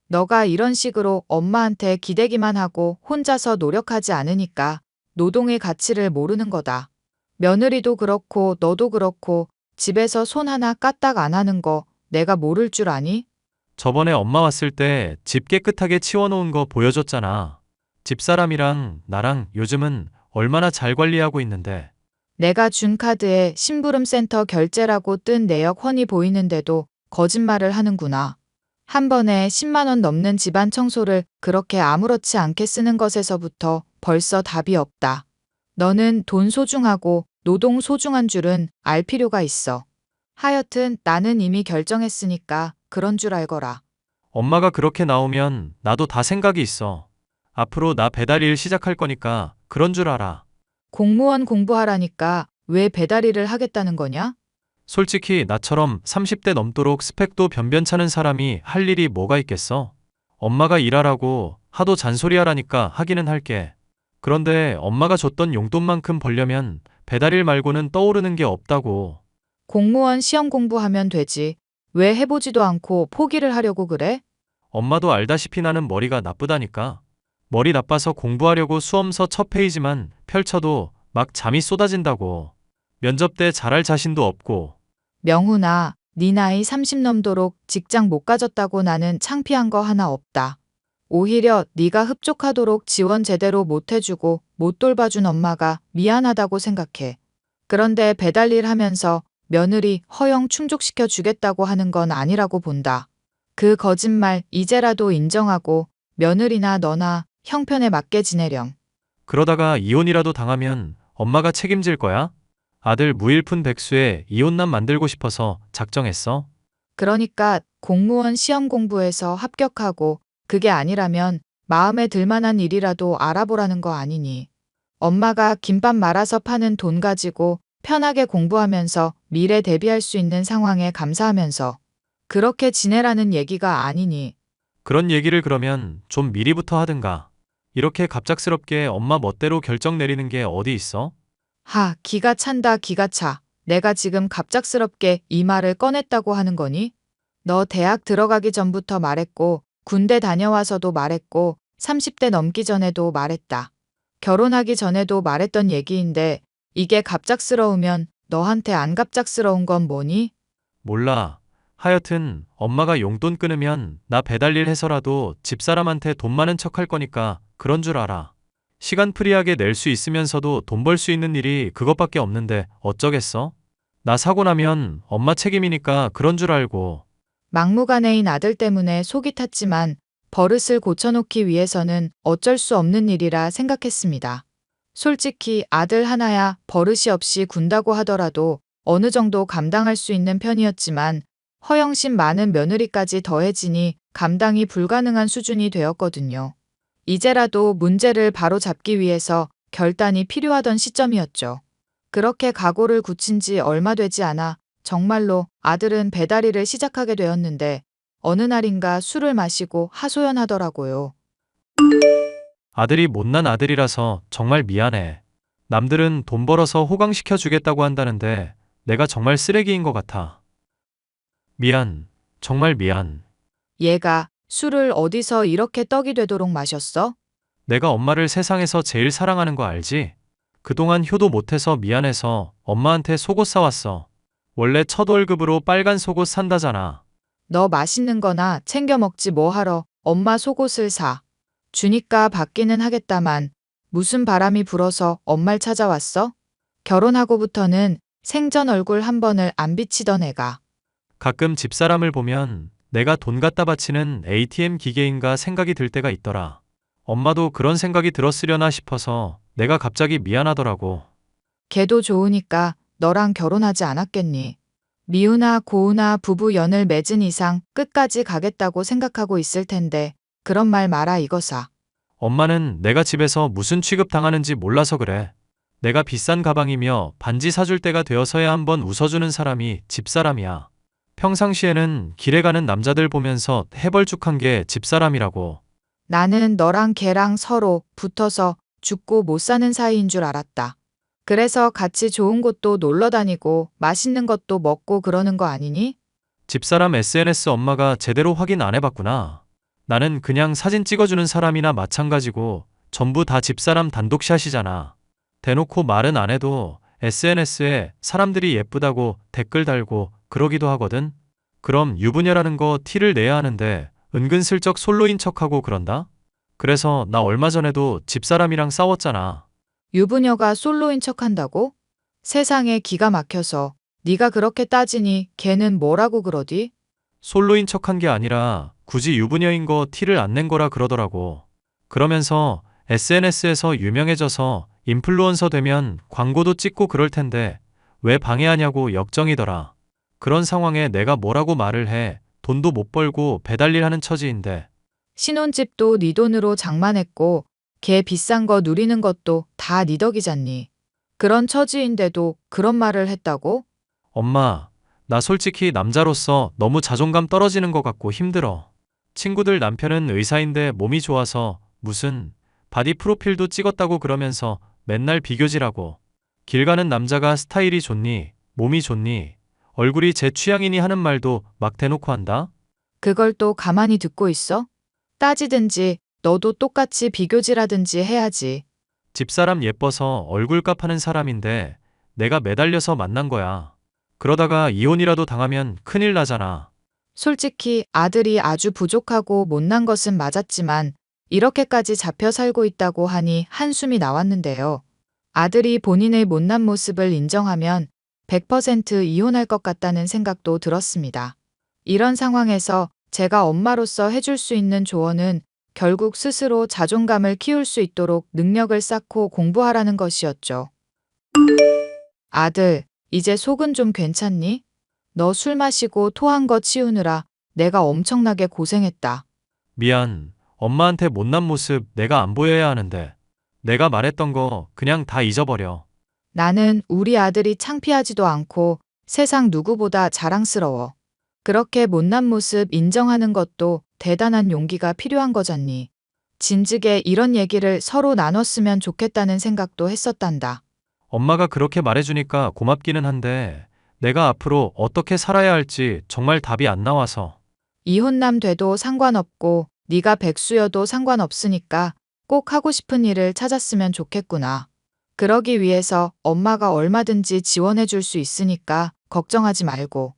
너가 이런 식으로 엄마한테 기대기만 하고 혼자서 노력하지 않으니까 노동의 가치를 모르는 거다. 며느리도 그렇고 너도 그렇고 집에서 손 하나 까딱 안 하는 거 내가 모를 줄 아니? 저번에 엄마 왔을 때 집 깨끗하게 치워놓은 거 보여줬잖아. 집사람이랑 나랑 요즘은 얼마나 잘 관리하고 있는데. 내가 준 카드에 심부름센터 결제라고 뜬 내역 훤히 보이는데도 거짓말을 하는구나. 한 번에 10만 원 넘는 집안 청소를 그렇게 아무렇지 않게 쓰는 것에서부터 벌써 답이 없다. 너는 돈 소중하고 노동 소중한 줄은 알 필요가 있어. 하여튼 나는 이미 결정했으니까 그런 줄 알거라. 엄마가 그렇게 나오면 나도 다 생각이 있어. 앞으로 나 배달 일 시작할 거니까 그런 줄 알아. 공무원 공부하라니까 왜 배달 일을 하겠다는 거냐? 솔직히 나처럼 30대 넘도록 스펙도 변변찮은 사람이 할 일이 뭐가 있겠어? 엄마가 일하라고 하도 잔소리하라니까 하기는 할게. 그런데 엄마가 줬던 용돈만큼 벌려면 배달일 말고는 떠오르는 게 없다고. 공무원 시험 공부하면 되지. 왜 해보지도 않고 포기를 하려고 그래? 엄마도 알다시피 나는 머리가 나쁘다니까. 머리 나빠서 공부하려고 수험서 첫 페이지만 펼쳐도 막 잠이 쏟아진다고. 면접 때 잘할 자신도 없고. 명훈아, 네 나이 30 넘도록 직장 못 가졌다고 나는 창피한 거 하나 없다. 오히려 네가 흡족하도록 지원 제대로 못 해주고 못 돌봐준 엄마가 미안하다고 생각해. 그런데 배달일 하면서 며느리 허영 충족시켜 주겠다고 하는 건 아니라고 본다. 그 거짓말 이제라도 인정하고 며느리나 너나 형편에 맞게 지내렴. 그러다가 이혼이라도 당하면 엄마가 책임질 거야? 아들 무일푼 백수에 이혼남 만들고 싶어서 작정했어? 그러니까 공무원 시험 공부해서 합격하고 그게 아니라면 마음에 들만한 일이라도 알아보라는 거 아니니. 엄마가 김밥 말아서 파는 돈 가지고 편하게 공부하면서 미래 대비할 수 있는 상황에 감사하면서 그렇게 지내라는 얘기가 아니니. 그런 얘기를 그러면 좀 미리부터 하든가. 이렇게 갑작스럽게 엄마 멋대로 결정 내리는 게 어디 있어? 하, 기가 찬다, 기가 차. 내가 지금 갑작스럽게 이 말을 꺼냈다고 하는 거니? 너 대학 들어가기 전부터 말했고, 군대 다녀와서도 말했고, 30대 넘기 전에도 말했다. 결혼하기 전에도 말했던 얘기인데, 이게 갑작스러우면 너한테 안 갑작스러운 건 뭐니? 몰라. 하여튼 엄마가 용돈 끊으면 나 배달일 해서라도 집사람한테 돈 많은 척 할 거니까 그런 줄 알아. 시간 프리하게 낼 수 있으면서도 돈 벌 수 있는 일이 그것밖에 없는데 어쩌겠어? 나 사고 나면 엄마 책임이니까 그런 줄 알고. 막무가내인 아들 때문에 속이 탔지만 버릇을 고쳐놓기 위해서는 어쩔 수 없는 일이라 생각했습니다. 솔직히 아들 하나야 버릇이 없이 군다고 하더라도 어느 정도 감당할 수 있는 편이었지만 허영심 많은 며느리까지 더해지니 감당이 불가능한 수준이 되었거든요. 이제라도 문제를 바로 잡기 위해서 결단이 필요하던 시점이었죠. 그렇게 각오를 굳힌 지 얼마 되지 않아 정말로 아들은 배달일을 시작하게 되었는데 어느 날인가 술을 마시고 하소연하더라고요. 아들이 못난 아들이라서 정말 미안해. 남들은 돈 벌어서 호강시켜 주겠다고 한다는데 내가 정말 쓰레기인 것 같아. 미안. 정말 미안. 얘가 술을 어디서 이렇게 떡이 되도록 마셨어? 내가 엄마를 세상에서 제일 사랑하는 거 알지? 그동안 효도 못해서 미안해서 엄마한테 속옷 사왔어. 원래 첫 월급으로 빨간 속옷 산다잖아. 너 맛있는 거나 챙겨 먹지 뭐하러 엄마 속옷을 사. 주니까 받기는 하겠다만 무슨 바람이 불어서 엄마를 찾아왔어? 결혼하고부터는 생전 얼굴 한 번을 안 비치던 애가. 가끔 집사람을 보면 내가 돈 갖다 바치는 ATM 기계인가 생각이 들 때가 있더라. 엄마도 그런 생각이 들었으려나 싶어서 내가 갑자기 미안하더라고. 걔도 좋으니까 너랑 결혼하지 않았겠니? 미우나 고우나 부부 연을 맺은 이상 끝까지 가겠다고 생각하고 있을 텐데 그런 말 마라 이거사. 엄마는 내가 집에서 무슨 취급 당하는지 몰라서 그래. 내가 비싼 가방이며 반지 사줄 때가 되어서야 한번 웃어주는 사람이 집사람이야. 평상시에는 길에 가는 남자들 보면서 해벌쭉한 게 집사람이라고. 나는 너랑 걔랑 서로 붙어서 죽고 못 사는 사이인 줄 알았다. 그래서 같이 좋은 곳도 놀러 다니고 맛있는 것도 먹고 그러는 거 아니니? 집사람 SNS 엄마가 제대로 확인 안 해봤구나. 나는 그냥 사진 찍어주는 사람이나 마찬가지고 전부 다 집사람 단독샷이잖아. 대놓고 말은 안 해도 SNS에 사람들이 예쁘다고 댓글 달고 그러기도 하거든. 그럼 유부녀라는 거 티를 내야 하는데 은근슬쩍 솔로인 척하고 그런다? 그래서 나 얼마 전에도 집사람이랑 싸웠잖아. 유부녀가 솔로인 척한다고? 세상에 기가 막혀서 네가 그렇게 따지니 걔는 뭐라고 그러디? 솔로인 척한 게 아니라 굳이 유부녀인 거 티를 안 낸 거라 그러더라고. 그러면서 SNS에서 유명해져서 인플루언서 되면 광고도 찍고 그럴 텐데 왜 방해하냐고 역정이더라. 그런 상황에 내가 뭐라고 말을 해. 돈도 못 벌고 배달일 하는 처지인데. 신혼집도 네 돈으로 장만했고 걔 비싼 거 누리는 것도 다 네 덕이잖니. 그런 처지인데도 그런 말을 했다고? 엄마, 나 솔직히 남자로서 너무 자존감 떨어지는 것 같고 힘들어. 친구들 남편은 의사인데 몸이 좋아서 무슨 바디 프로필도 찍었다고 그러면서 맨날 비교질하고. 길 가는 남자가 스타일이 좋니, 몸이 좋니, 얼굴이 제 취향이니 하는 말도 막 대놓고 한다? 그걸 또 가만히 듣고 있어? 따지든지 너도 똑같이 비교질하든지 해야지. 집사람 예뻐서 얼굴값 하는 사람인데 내가 매달려서 만난 거야. 그러다가 이혼이라도 당하면 큰일 나잖아. 솔직히 아들이 아주 부족하고 못난 것은 맞았지만 이렇게까지 잡혀 살고 있다고 하니 한숨이 나왔는데요. 아들이 본인의 못난 모습을 인정하면 100% 이혼할 것 같다는 생각도 들었습니다. 이런 상황에서 제가 엄마로서 해줄 수 있는 조언은 결국 스스로 자존감을 키울 수 있도록 능력을 쌓고 공부하라는 것이었죠. 아들, 이제 속은 좀 괜찮니? 너 술 마시고 토한 거 치우느라 내가 엄청나게 고생했다. 미안. 엄마한테 못난 모습 내가 안 보여야 하는데. 내가 말했던 거 그냥 다 잊어버려. 나는 우리 아들이 창피하지도 않고 세상 누구보다 자랑스러워. 그렇게 못난 모습 인정하는 것도 대단한 용기가 필요한 거잖니. 진즉에 이런 얘기를 서로 나눴으면 좋겠다는 생각도 했었단다. 엄마가 그렇게 말해주니까 고맙기는 한데 내가 앞으로 어떻게 살아야 할지 정말 답이 안 나와서. 이혼남 돼도 상관없고 네가 백수여도 상관없으니까 꼭 하고 싶은 일을 찾았으면 좋겠구나. 그러기 위해서 엄마가 얼마든지 지원해 줄 수 있으니까 걱정하지 말고.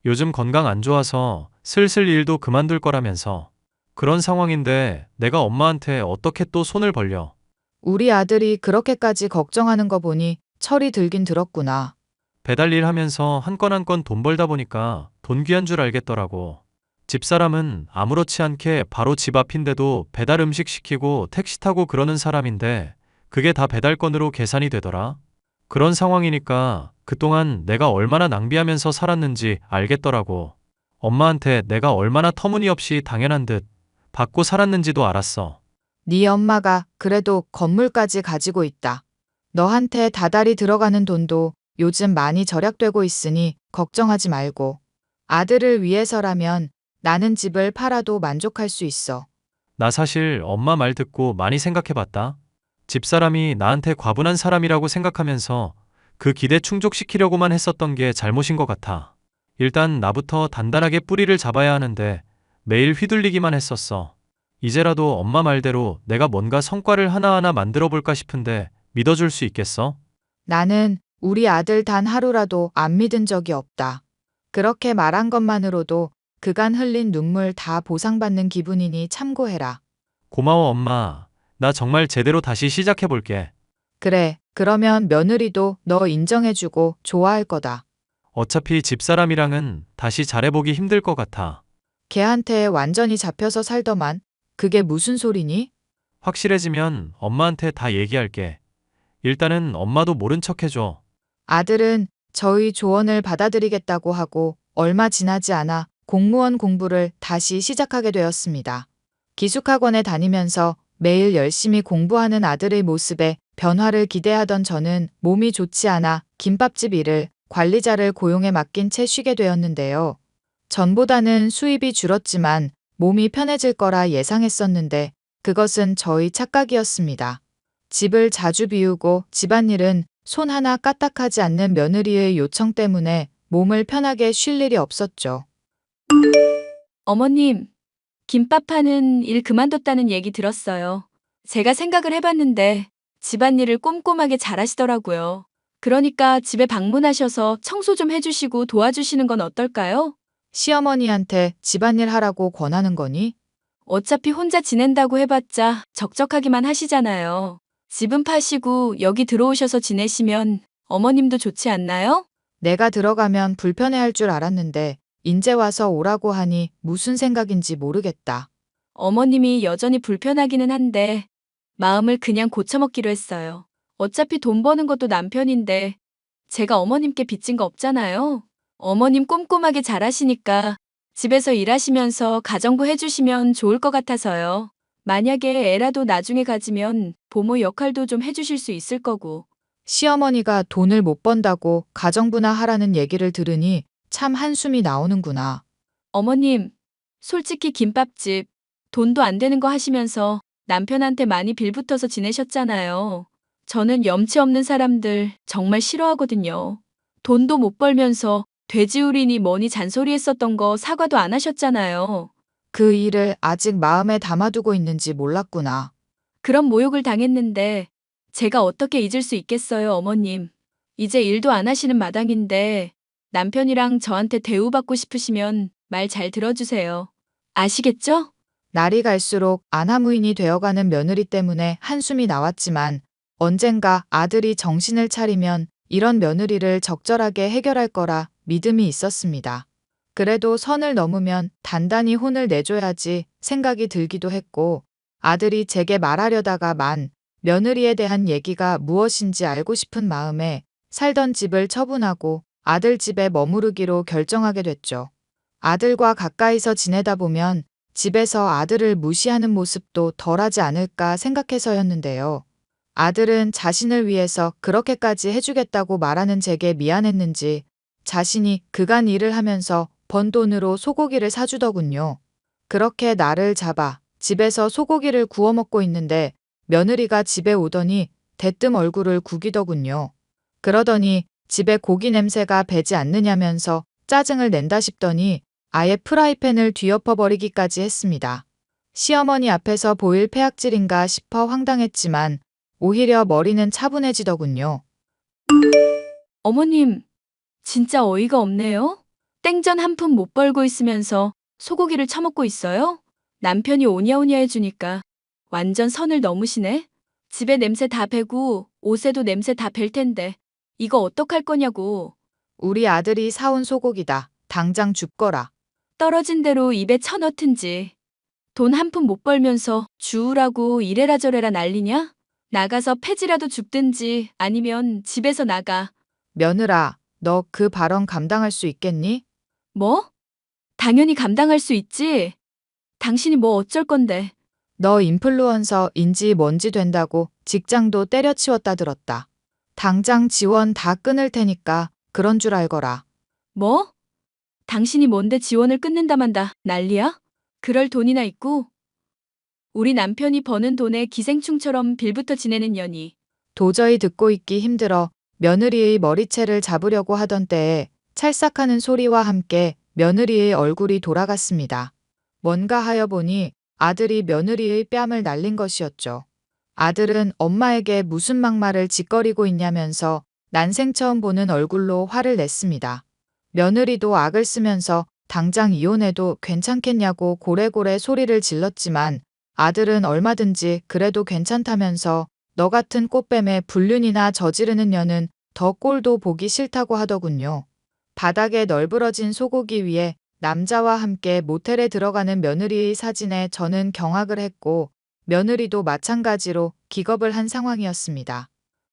요즘 건강 안 좋아서 슬슬 일도 그만둘 거라면서. 그런 상황인데 내가 엄마한테 어떻게 또 손을 벌려. 우리 아들이 그렇게까지 걱정하는 거 보니 철이 들긴 들었구나. 배달일 하면서 한 건 한 건 돈 벌다 보니까 돈 귀한 줄 알겠더라고. 집사람은 아무렇지 않게 바로 집 앞인데도 배달 음식 시키고 택시 타고 그러는 사람인데 그게 다 배달건으로 계산이 되더라. 그런 상황이니까 그동안 내가 얼마나 낭비하면서 살았는지 알겠더라고. 엄마한테 내가 얼마나 터무니없이 당연한 듯 받고 살았는지도 알았어. 네 엄마가 그래도 건물까지 가지고 있다. 너한테 다달이 들어가는 돈도 요즘 많이 절약되고 있으니 걱정하지 말고. 아들을 위해서라면 나는 집을 팔아도 만족할 수 있어. 나 사실 엄마 말 듣고 많이 생각해봤다. 집사람이 나한테 과분한 사람이라고 생각하면서 그 기대 충족시키려고만 했었던 게 잘못인 것 같아. 일단 나부터 단단하게 뿌리를 잡아야 하는데 매일 휘둘리기만 했었어. 이제라도 엄마 말대로 내가 뭔가 성과를 하나하나 만들어 볼까 싶은데 믿어줄 수 있겠어? 나는 우리 아들 단 하루라도 안 믿은 적이 없다. 그렇게 말한 것만으로도 그간 흘린 눈물 다 보상받는 기분이니 참고해라. 고마워 엄마. 나 정말 제대로 다시 시작해 볼게. 그래, 그러면 며느리도 너 인정해주고 좋아할 거다. 어차피 집사람이랑은 다시 잘해보기 힘들 것 같아. 걔한테 완전히 잡혀서 살더만. 그게 무슨 소리니? 확실해지면 엄마한테 다 얘기할게. 일단은 엄마도 모른 척 해줘. 아들은 저희 조언을 받아들이겠다고 하고 얼마 지나지 않아 공무원 공부를 다시 시작하게 되었습니다. 기숙학원에 다니면서 매일 열심히 공부하는 아들의 모습에 변화를 기대하던 저는 몸이 좋지 않아 김밥집 일을 관리자를 고용해 맡긴 채 쉬게 되었는데요. 전보다는 수입이 줄었지만 몸이 편해질 거라 예상했었는데 그것은 저희 착각이었습니다. 집을 자주 비우고 집안일은 손 하나 까딱하지 않는 며느리의 요청 때문에 몸을 편하게 쉴 일이 없었죠. 어머님, 김밥 하는 일 그만뒀다는 얘기 들었어요. 제가 생각을 해봤는데 집안일을 꼼꼼하게 잘하시더라고요. 그러니까 집에 방문하셔서 청소 좀 해주시고 도와주시는 건 어떨까요? 시어머니한테 집안일 하라고 권하는 거니? 어차피 혼자 지낸다고 해봤자 적적하기만 하시잖아요. 집은 파시고 여기 들어오셔서 지내시면 어머님도 좋지 않나요? 내가 들어가면 불편해할 줄 알았는데 인제 와서 오라고 하니 무슨 생각인지 모르겠다. 어머님이 여전히 불편하기는 한데 마음을 그냥 고쳐먹기로 했어요. 어차피 돈 버는 것도 남편인데 제가 어머님께 빚진 거 없잖아요. 어머님 꼼꼼하게 잘하시니까 집에서 일하시면서 가정부 해주시면 좋을 것 같아서요. 만약에 애라도 나중에 가지면 부모 역할도 좀 해주실 수 있을 거고. 시어머니가 돈을 못 번다고 가정부나 하라는 얘기를 들으니 참 한숨이 나오는구나. 어머님, 솔직히 김밥집 돈도 안 되는 거 하시면서 남편한테 많이 빌붙어서 지내셨잖아요. 저는 염치 없는 사람들 정말 싫어하거든요. 돈도 못 벌면서 돼지우리니 뭐니 잔소리했었던 거 사과도 안 하셨잖아요. 그 일을 아직 마음에 담아두고 있는지 몰랐구나. 그런 모욕을 당했는데 제가 어떻게 잊을 수 있겠어요, 어머님. 이제 일도 안 하시는 마당인데 남편이랑 저한테 대우받고 싶으시면 말 잘 들어주세요. 아시겠죠? 날이 갈수록 안하무인이 되어가는 며느리 때문에 한숨이 나왔지만 언젠가 아들이 정신을 차리면 이런 며느리를 적절하게 해결할 거라 믿음이 있었습니다. 그래도 선을 넘으면 단단히 혼을 내줘야지 생각이 들기도 했고 아들이 제게 말하려다가 만 며느리에 대한 얘기가 무엇인지 알고 싶은 마음에 살던 집을 처분하고 아들 집에 머무르기로 결정하게 됐죠. 아들과 가까이서 지내다 보면 집에서 아들을 무시하는 모습도 덜하지 않을까 생각해서였는데요. 아들은 자신을 위해서 그렇게까지 해주겠다고 말하는 제게 미안했는지 자신이 그간 일을 하면서 번 돈으로 소고기를 사주더군요. 그렇게 나를 잡아 집에서 소고기를 구워 먹고 있는데 며느리가 집에 오더니 대뜸 얼굴을 구기더군요. 그러더니 집에 고기 냄새가 배지 않느냐면서 짜증을 낸다 싶더니 아예 프라이팬을 뒤엎어버리기까지 했습니다. 시어머니 앞에서 보일 패악질인가 싶어 황당했지만 오히려 머리는 차분해지더군요. 어머님, 진짜 어이가 없네요. 땡전 한 푼 못 벌고 있으면서 소고기를 처먹고 있어요? 남편이 오냐오냐 해주니까 완전 선을 넘으시네. 집에 냄새 다 배고 옷에도 냄새 다 벨 텐데 이거 어떡할 거냐고. 우리 아들이 사온 소고기다. 당장 줍거라. 떨어진 대로 입에 쳐넣든지. 돈 한 푼 못 벌면서 주우라고 이래라 저래라 난리냐? 나가서 폐지라도 줍든지 아니면 집에서 나가. 며느라, 너 그 발언 감당할 수 있겠니? 뭐? 당연히 감당할 수 있지. 당신이 뭐 어쩔 건데. 너 인플루언서인지 뭔지 된다고 직장도 때려치웠다 들었다. 당장 지원 다 끊을 테니까 그런 줄 알거라. 뭐? 당신이 뭔데 지원을 끊는다만다 난리야? 그럴 돈이나 있고? 우리 남편이 버는 돈에 기생충처럼 빌붙어 지내는 년이. 도저히 듣고 있기 힘들어 며느리의 머리채를 잡으려고 하던 때에 찰싹하는 소리와 함께 며느리의 얼굴이 돌아갔습니다. 뭔가 하여 보니 아들이 며느리의 뺨을 날린 것이었죠. 아들은 엄마에게 무슨 막말을 짓거리고 있냐면서 난생 처음 보는 얼굴로 화를 냈습니다. 며느리도 악을 쓰면서 당장 이혼해도 괜찮겠냐고 고래고래 소리를 질렀지만 아들은 얼마든지 그래도 괜찮다면서 너 같은 꽃뱀에 불륜이나 저지르는 년은 더 꼴도 보기 싫다고 하더군요. 바닥에 널브러진 소고기 위에 남자와 함께 모텔에 들어가는 며느리의 사진에 저는 경악을 했고 며느리도 마찬가지로 기겁을 한 상황이었습니다.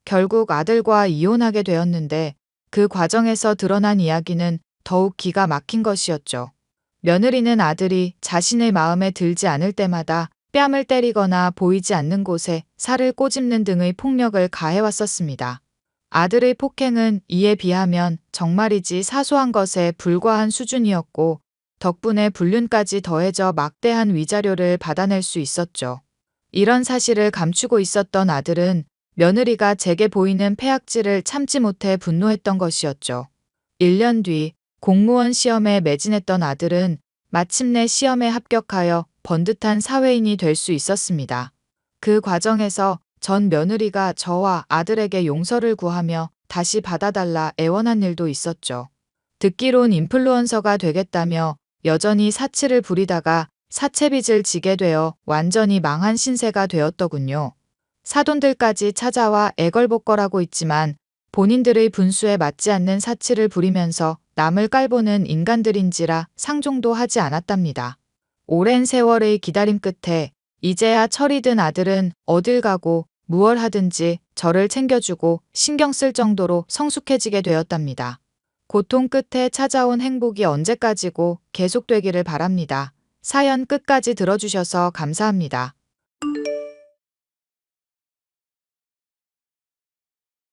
결국 아들과 이혼하게 되었는데 그 과정에서 드러난 이야기는 더욱 기가 막힌 것이었죠. 며느리는 아들이 자신의 마음에 들지 않을 때마다 뺨을 때리거나 보이지 않는 곳에 살을 꼬집는 등의 폭력을 가해왔었습니다. 아들의 폭행은 이에 비하면 정말이지 사소한 것에 불과한 수준이었고 덕분에 불륜까지 더해져 막대한 위자료를 받아낼 수 있었죠. 이런 사실을 감추고 있었던 아들은 며느리가 제게 보이는 패악질을 참지 못해 분노했던 것이었죠. 1년 뒤 공무원 시험에 매진했던 아들은 마침내 시험에 합격하여 번듯한 사회인이 될 수 있었습니다. 그 과정에서 전 며느리가 저와 아들에게 용서를 구하며 다시 받아달라 애원한 일도 있었죠. 듣기론 인플루언서가 되겠다며 여전히 사치를 부리다가 사채빚을 지게 되어 완전히 망한 신세가 되었더군요. 사돈들까지 찾아와 애걸복걸하고 있지만 본인들의 분수에 맞지 않는 사치를 부리면서 남을 깔보는 인간들인지라 상종도 하지 않았답니다. 오랜 세월의 기다림 끝에 이제야 철이 든 아들은 어딜 가고 무얼 하든지 저를 챙겨주고 신경 쓸 정도로 성숙해지게 되었답니다. 고통 끝에 찾아온 행복이 언제까지고 계속되기를 바랍니다. 사연 끝까지 들어주셔서 감사합니다.